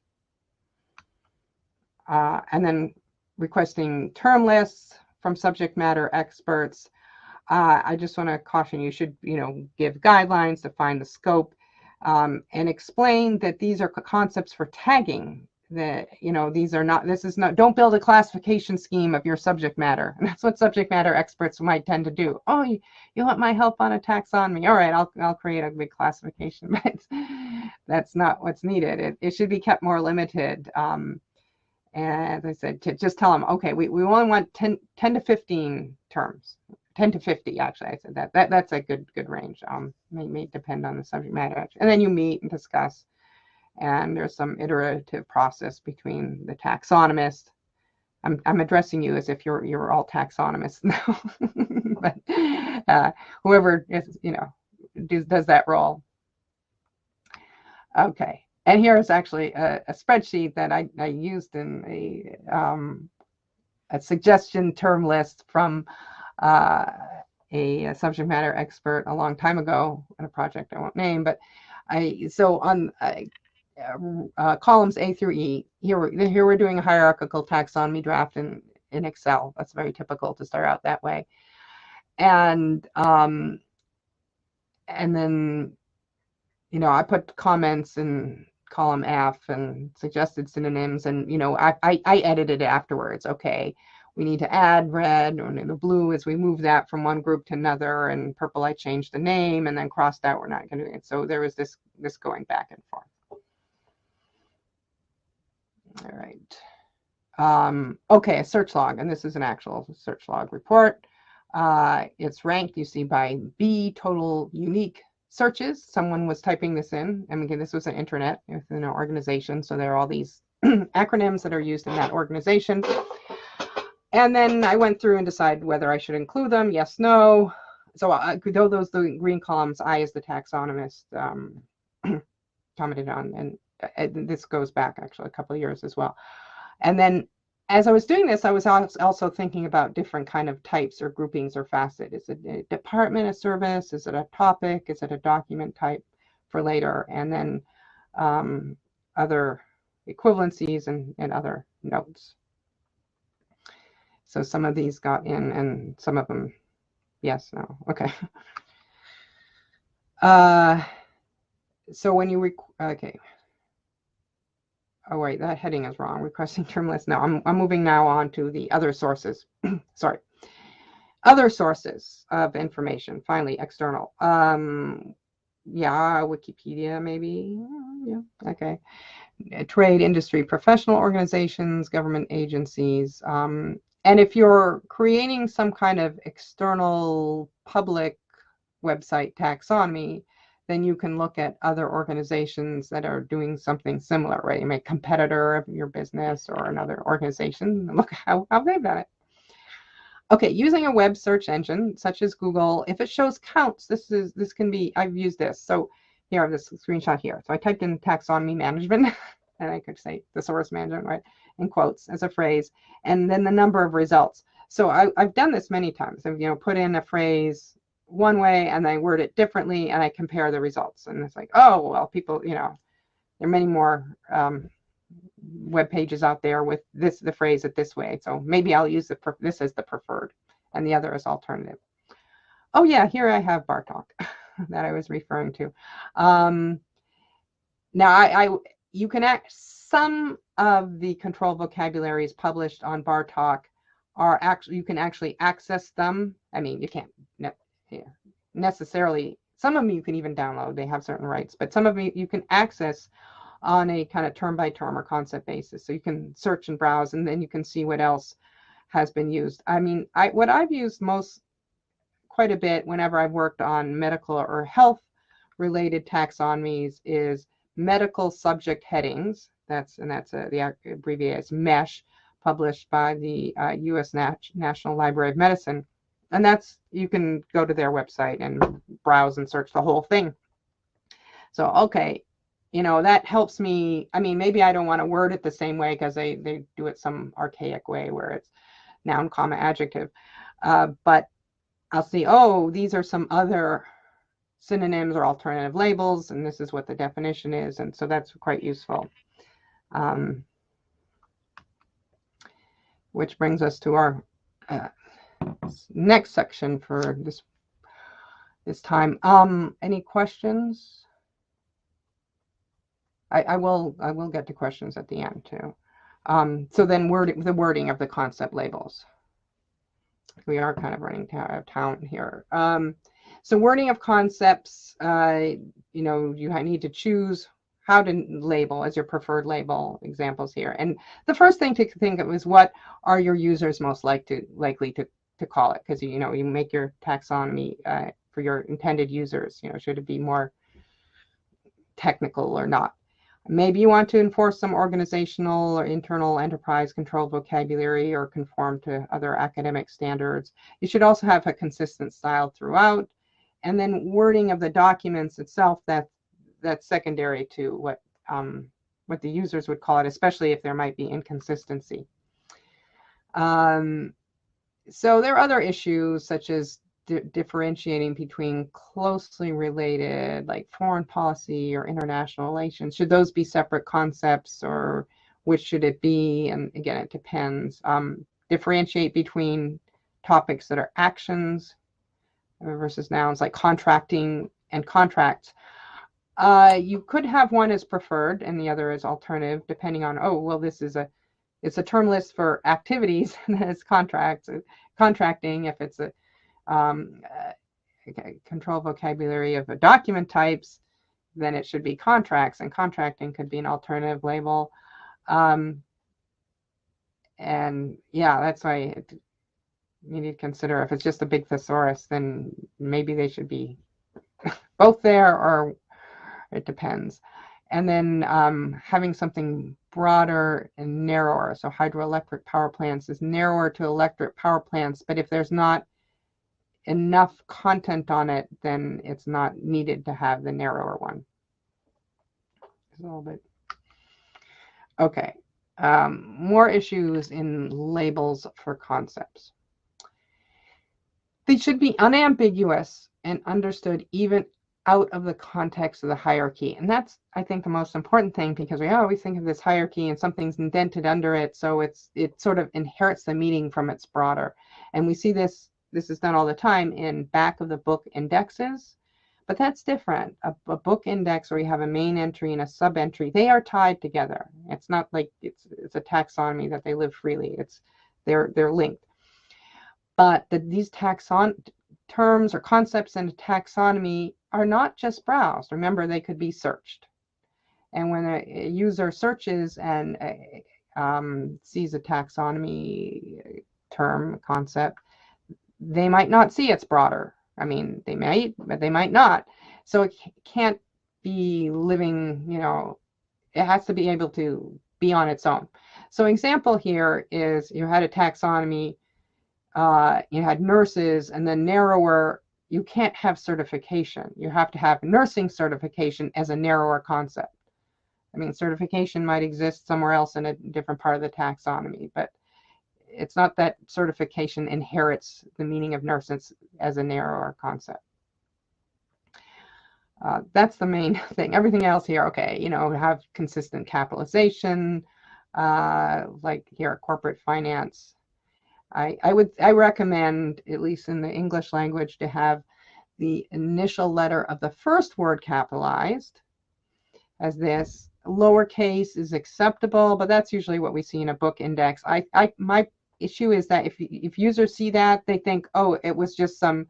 And then requesting term lists from subject matter experts. I just want to caution you should, give guidelines, define the scope, and explain that these are concepts for tagging. That, don't build a classification scheme of your subject matter. And that's what subject matter experts might tend to do. Oh, you want my help on a taxonomy? All right, I'll create a big classification. But that's not what's needed. It should be kept more limited. And as I said, to just tell them, okay, we only want 10 to 15 terms. 10 to 50, actually, I said that's a good range. May depend on the subject matter. And then you meet and discuss, and there's some iterative process between the taxonomist. I'm addressing you as if you're all taxonomists now, but whoever is, does that role. Okay, and here is actually a spreadsheet that I used in a suggestion term list from a subject matter expert a long time ago in a project I won't name, but so on columns A through E, here we're doing a hierarchical taxonomy draft in Excel. That's very typical to start out that way, and then I put comments in column F and suggested synonyms, and I edited it afterwards. Okay, we need to add red, or the blue as we move that from one group to another, and purple I changed the name, and then crossed out we're not going to do it. So there was this going back and forth. All right. Okay, a search log, and this is an actual search log report. It's ranked, you see, by B, total unique searches. Someone was typing this in. I mean, this was an intranet within an organization, so there are all these acronyms that are used in that organization. And then I went through and decided whether I should include them. Yes, no. So the green columns, I as the taxonomist commented on, and this goes back actually a couple of years as well. And then as I was doing this, I was also thinking about different kind of types or groupings or facet. Is it a department, a service? Is it a topic? Is it a document type for later? And then other equivalencies and other notes. So some of these got in, and some of them, yes, no. Okay. So when you okay. Oh wait, that heading is wrong. Requesting term list. No, I'm moving now on to the other sources. Sorry. Other sources of information. Finally, external. Yeah, Wikipedia maybe. Yeah. Okay. Trade, industry, professional organizations, government agencies. And if you're creating some kind of external public website taxonomy, then you can look at other organizations that are doing something similar, right? You make a competitor of your business or another organization, and look how they've done it. Okay, using a web search engine such as Google, if it shows counts, this can be, I've used this. So here I have this screenshot here. So I typed in taxonomy management, and I could say thesaurus management, right, in quotes as a phrase, and then the number of results. So I've done this many times. I've put in a phrase one way and I word it differently, and I compare the results. And it's like, oh well, people, there are many more web pages out there with the phrase it this way. So maybe I'll use this as the preferred, and the other as alternative. Oh yeah, here I have Bartok that I was referring to. Now you can some of the control vocabularies published on Bartok are actually, you can actually access them. I mean, you can't necessarily, some of them you can even download, they have certain rights, but some of them you can access on a kind of term by term or concept basis. So you can search and browse, and then you can see what else has been used. I mean, what I've used quite a bit whenever I've worked on medical or health related taxonomies is medical subject headings. The abbreviated as MESH, published by the U.S. National Library of Medicine. And you can go to their website and browse and search the whole thing. So, okay, that helps me. I mean, maybe I don't want to word it the same way because they do it some archaic way where it's noun, comma, adjective. But I'll see, oh, these are some other synonyms or alternative labels, and this is what the definition is. And so that's quite useful. Which brings us to our next section for this time. Any questions? I will get to questions at the end too. So then the wording of the concept labels. We are kind of running out of town here. So wording of concepts, you need to choose how to label as your preferred label. Examples here. And the first thing to think of is, what are your users most likely to call it? Because you make your taxonomy for your intended users. Should it be more technical or not? Maybe you want to enforce some organizational or internal enterprise control vocabulary or conform to other academic standards. You should also have a consistent style throughout. And then wording of the documents itself, that's secondary to what the users would call it, especially if there might be inconsistency. So there are other issues such as differentiating between closely related, like foreign policy or international relations. Should those be separate concepts, or which should it be? And again, it depends. Differentiate between topics that are actions versus nouns, like contracting and contracts. You could have one as preferred and the other as alternative, depending on, it's a term list for activities, and then it's contracting. If it's a control vocabulary of document types, then it should be contracts, and contracting could be an alternative label. And yeah, that's why you need to consider, if it's just a big thesaurus, then maybe they should be both there, or it depends. And then having something broader and narrower. So hydroelectric power plants is narrower to electric power plants, but if there's not enough content on it, then it's not needed to have the narrower one. A little bit. Okay. More issues in labels for concepts. They should be unambiguous and understood even out of the context of the hierarchy. And that's, I think, the most important thing, because we always think of this hierarchy and something's indented under it, so it sort of inherits the meaning from its broader. And we see this is done all the time in back of the book indexes, but that's different. A book index where you have a main entry and a sub entry, they are tied together. It's not like it's a taxonomy that they live freely. They're linked. But these terms or concepts in a taxonomy are not just browsed. Remember, they could be searched. And when a user searches and sees a taxonomy term, concept, they might not see it's broader. I mean, they might, but they might not. So it can't be living, it has to be able to be on its own. So example here is, you had a taxonomy, you had nurses, and then narrower, you can't have certification. You have to have nursing certification as a narrower concept. I mean, certification might exist somewhere else in a different part of the taxonomy, but it's not that certification inherits the meaning of nurses as a narrower concept. That's the main thing. Everything else here, okay, have consistent capitalization, like here, corporate finance. I recommend, at least in the English language, to have the initial letter of the first word capitalized as this, Lowercase is acceptable, but that's usually what we see in a book index. My issue is that if users see that, they think, oh, it was just some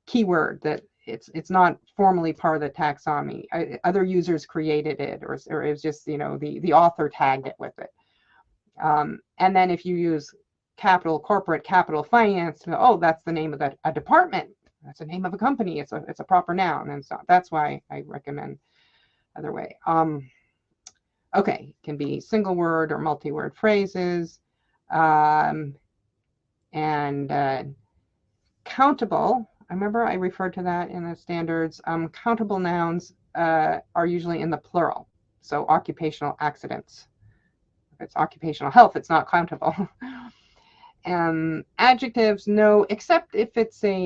keyword that it's not formally part of the taxonomy. Other users created it, or it was just, you know, the author tagged it with it. And then if you use capital corporate, capital finance, oh, that's the name of a department. That's the name of a company. It's a proper noun, and so that's why I recommend other way. Okay, it can be single word or multi-word phrases, and countable. I remember I referred to that in the standards. Countable nouns are usually in the plural. So occupational accidents. If it's occupational health, it's not countable. Adjectives, no, except if it's a,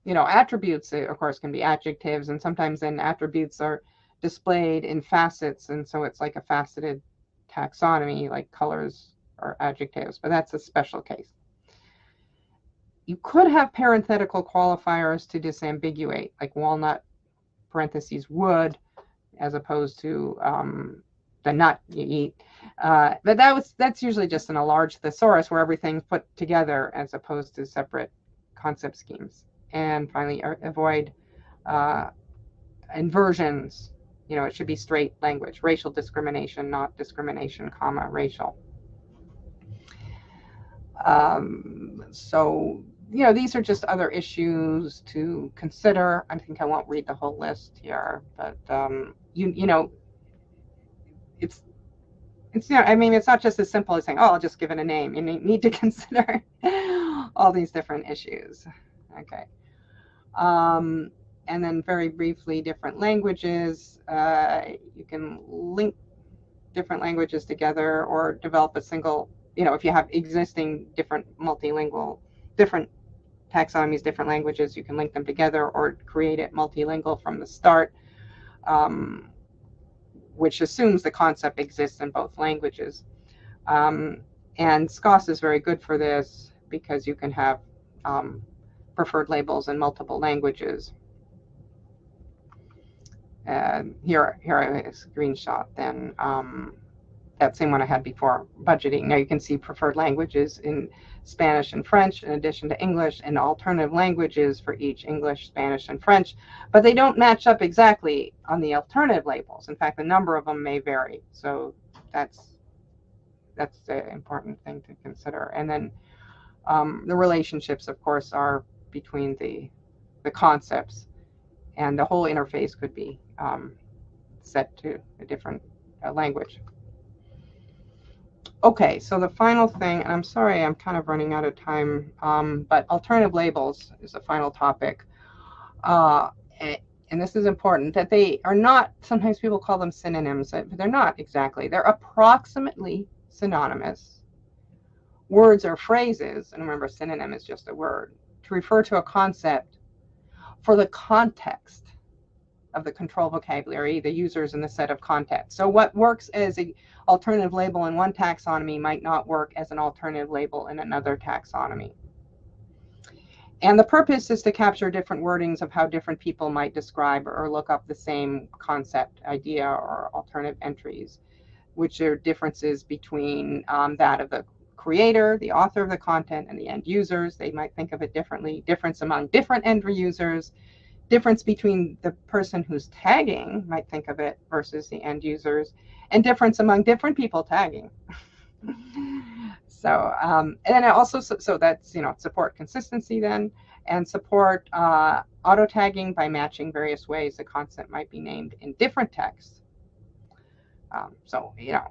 you know, attributes, of course, can be adjectives, and sometimes then attributes are displayed in facets, and so it's like a faceted taxonomy, like colors or adjectives, but that's a special case. You could have parenthetical qualifiers to disambiguate, like walnut, parentheses, wood, as opposed to the nut you eat. But that's usually just in a large thesaurus where everything's put together as opposed to separate concept schemes. And finally, avoid inversions. You know, it should be straight language. Racial discrimination, not discrimination, comma, racial. So, you know, these are just other issues to consider. I think I won't read the whole list here, but you know, it's you know, I mean, it's not just as simple as saying, oh, I'll just give it a name. You need to consider all these different issues. Okay. And then very briefly, different languages. You can link different languages together or develop a single, you know, if you have existing different multilingual, different taxonomies, different languages, you can link them together or create it multilingual from the start, which assumes the concept exists in both languages. And SKOS is very good for this because you can have preferred labels in multiple languages. Here I have a screenshot then. That same one I had before, budgeting. Now you can see preferred languages in Spanish and French in addition to English, and alternative languages for each English, Spanish, and French, but they don't match up exactly on the alternative labels. In fact, the number of them may vary. So that's the important thing to consider. And then the relationships, of course, are between the concepts, and the whole interface could be set to a different language. Okay, so the final thing, and I'm sorry, I'm kind of running out of time, but alternative labels is the final topic. And this is important, that they are not, sometimes people call them synonyms, but they're not exactly. They're approximately synonymous words or phrases, and remember, synonym is just a word, to refer to a concept for the context of the control vocabulary, the users, and the set of context. So what works as an alternative label in one taxonomy might not work as an alternative label in another taxonomy. And the purpose is to capture different wordings of how different people might describe or look up the same concept, idea, or alternative entries, which are differences between that of the creator, the author of the content, and the end users. They might think of it differently. Difference among different end users. Difference between the person who's tagging might think of it versus the end users, and difference among different people tagging. So, and then also, so that's, you know, support consistency then, and support auto tagging by matching various ways the concept might be named in different texts. So, you know,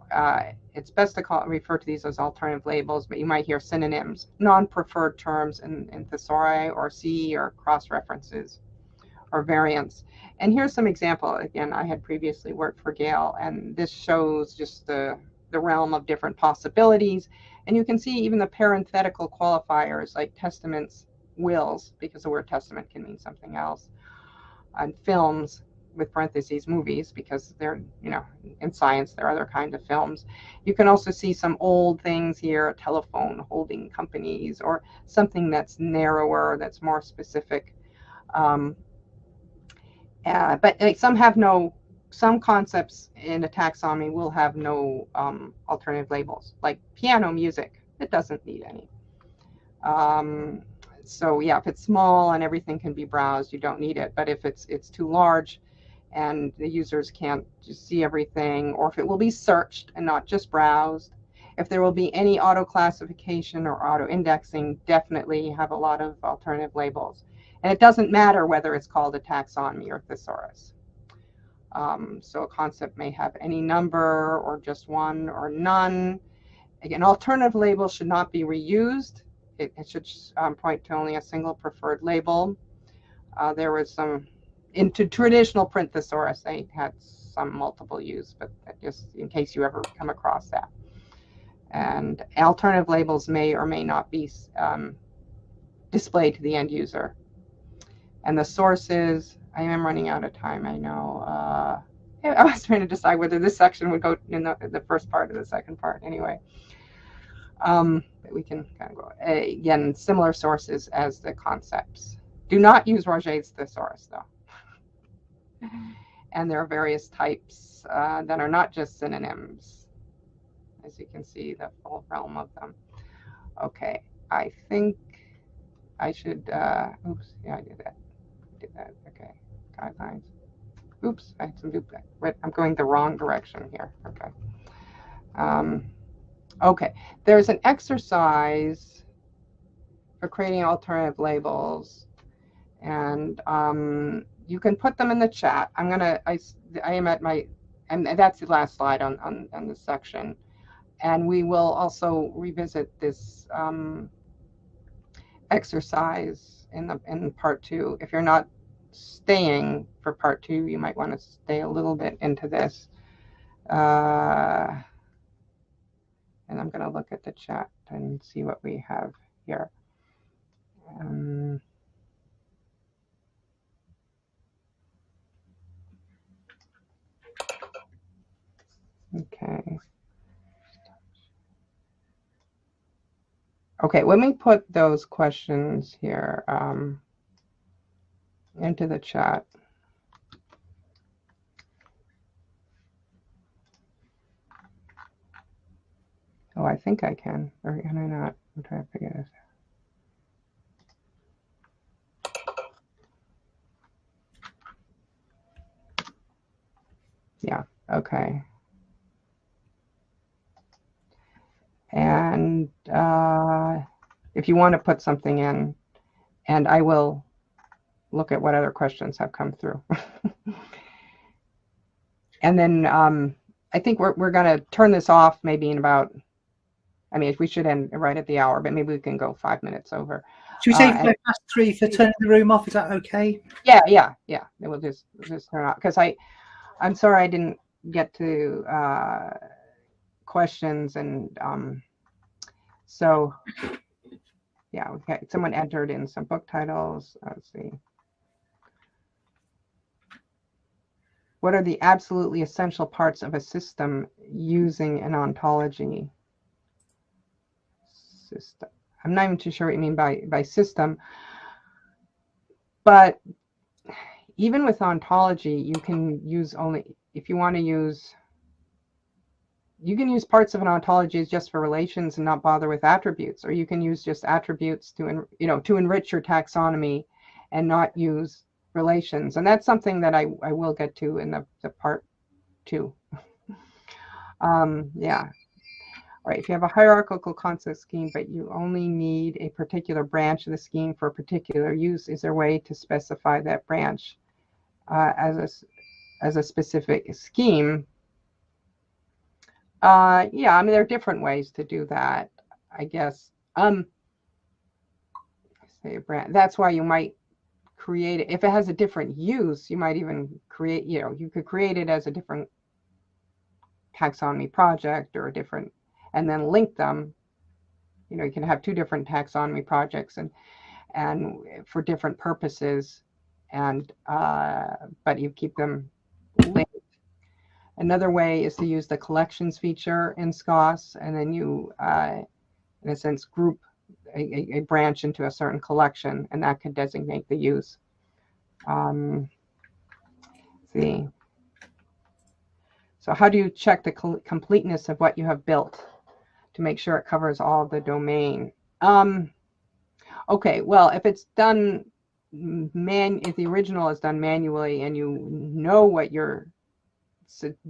it's best to refer to these as alternative labels, but you might hear synonyms, non-preferred terms in thesauri or CE or cross-references or variants. And here's some example. Again, I had previously worked for Gale, and this shows just the realm of different possibilities. And you can see even the parenthetical qualifiers like testaments, wills, because the word testament can mean something else, and films with parentheses, movies, because they're, you know, in science, there are other kinds of films. You can also see some old things here, telephone holding companies, or something that's narrower, that's more specific. But some have no some concepts in a taxonomy will have no alternative labels, like piano music. It doesn't need any. So yeah, if it's small and everything can be browsed, you don't need it. But if it's too large and the users can't just see everything, or if it will be searched and not just browsed, if there will be any auto classification or auto indexing, definitely have a lot of alternative labels. And it doesn't matter whether it's called a taxonomy or thesaurus. So a concept may have any number or just one or none. Again, alternative labels should not be reused. It should point to only a single preferred label. There was some, into traditional print thesaurus, they had some multiple use, but just in case you ever come across that. And alternative labels may or may not be displayed to the end user. And the sources, I am running out of time, I know. I was trying to decide whether this section would go in the first part or the second part anyway. But we can kind of go, again, similar sources as the concepts. Do not use Roget's thesaurus, though. And there are various types that are not just synonyms. As you can see, the full realm of them. Okay, I think I should, oops, yeah, I did that. Okay, guidelines. Oops, I had some duplicate. Wait, I'm going the wrong direction here. Okay. Okay, there's an exercise for creating alternative labels, and you can put them in the chat. I am at my, and that's the last slide on this section. And we will also revisit this exercise in part 2. If you're not staying for part 2, you might want to stay a little bit into this. And I'm going to look at the chat and see what we have here. Okay. Okay, let me put those questions here into the chat. Oh, I think I can, or can I not? I'm trying to figure this out. Yeah, okay. And if you want to put something in, and I will look at what other questions have come through. And then I think we're going to turn this off maybe in about, I mean, we should end right at the hour, but maybe we can go 5 minutes over. Should we say 3 for turning the room off? Is that okay? Yeah. We'll just turn off, because I'm sorry I didn't get to questions, and so yeah, okay. Someone entered in some book titles. Let's see. What are the absolutely essential parts of a system using an ontology? System. I'm not even too sure what you mean by system, but even with ontology, you can use only, if you want to use, you can use parts of an ontology just for relations and not bother with attributes, or you can use just attributes to, to enrich your taxonomy and not use relations. And that's something that I will get to in the part 2. Yeah. All right, if you have a hierarchical concept scheme, but you only need a particular branch of the scheme for a particular use, is there a way to specify that branch as a specific scheme? Yeah, I mean, there are different ways to do that, I guess. Say a branch. That's why you might create it. If it has a different use, you might even create, you could create it as a different taxonomy project or a different, and then link them. You can have 2 different taxonomy projects and for different purposes, and but you keep them linked. Another way is to use the collections feature in SKOS, and then you, in a sense, group a branch into a certain collection, and that could designate the use. Let's see. So how do you check the completeness of what you have built to make sure it covers all the domain? Okay, well, if it's done if the original is done manually and you know what your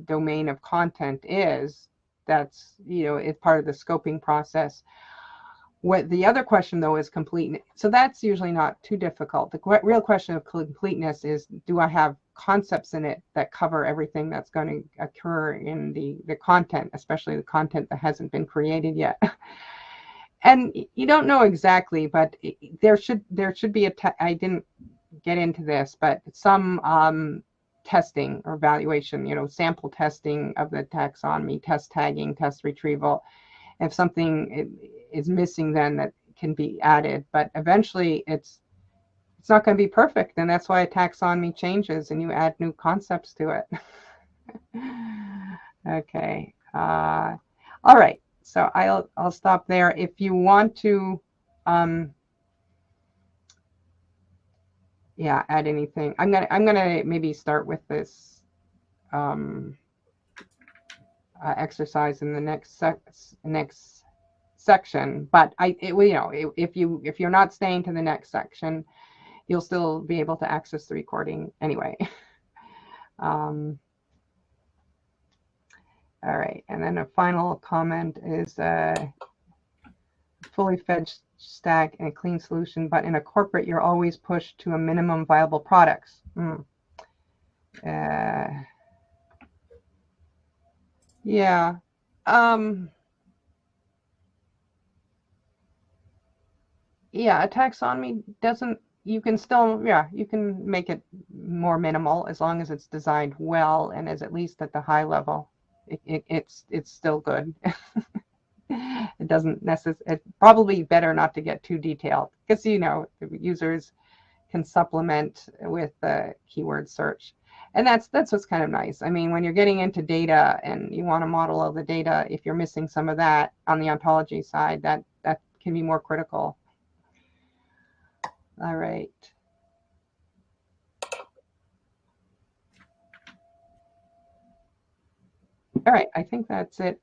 domain of content is, that's, it's part of the scoping process. What the other question though is completeness. So that's usually not too difficult. The real question of completeness is, do I have concepts in it that cover everything that's going to occur in the content, especially the content that hasn't been created yet? And you don't know exactly, but there should be I didn't get into this, but some testing or evaluation, sample testing of the taxonomy, test tagging, test retrieval. If something is missing, then that can be added. But eventually, it's not going to be perfect, and that's why a taxonomy changes and you add new concepts to it. Okay. All right. So I'll stop there. If you want to, yeah, add anything, I'm gonna maybe start with this exercise in the next section. But if you're not staying to the next section, you'll still be able to access the recording anyway. All right, and then a final comment is fully fed stack and a clean solution, but in a corporate, you're always pushed to a minimum viable products. Yeah. Yeah, a taxonomy doesn't, you can still, you can make it more minimal as long as it's designed well and is at least at the high level. It's still good. It doesn't necessarily, it's probably better not to get too detailed because, the users can supplement with the keyword search. And that's what's kind of nice. I mean, when you're getting into data and you want to model all the data, if you're missing some of that on the ontology side, that can be more critical. All right. All right, I think that's it.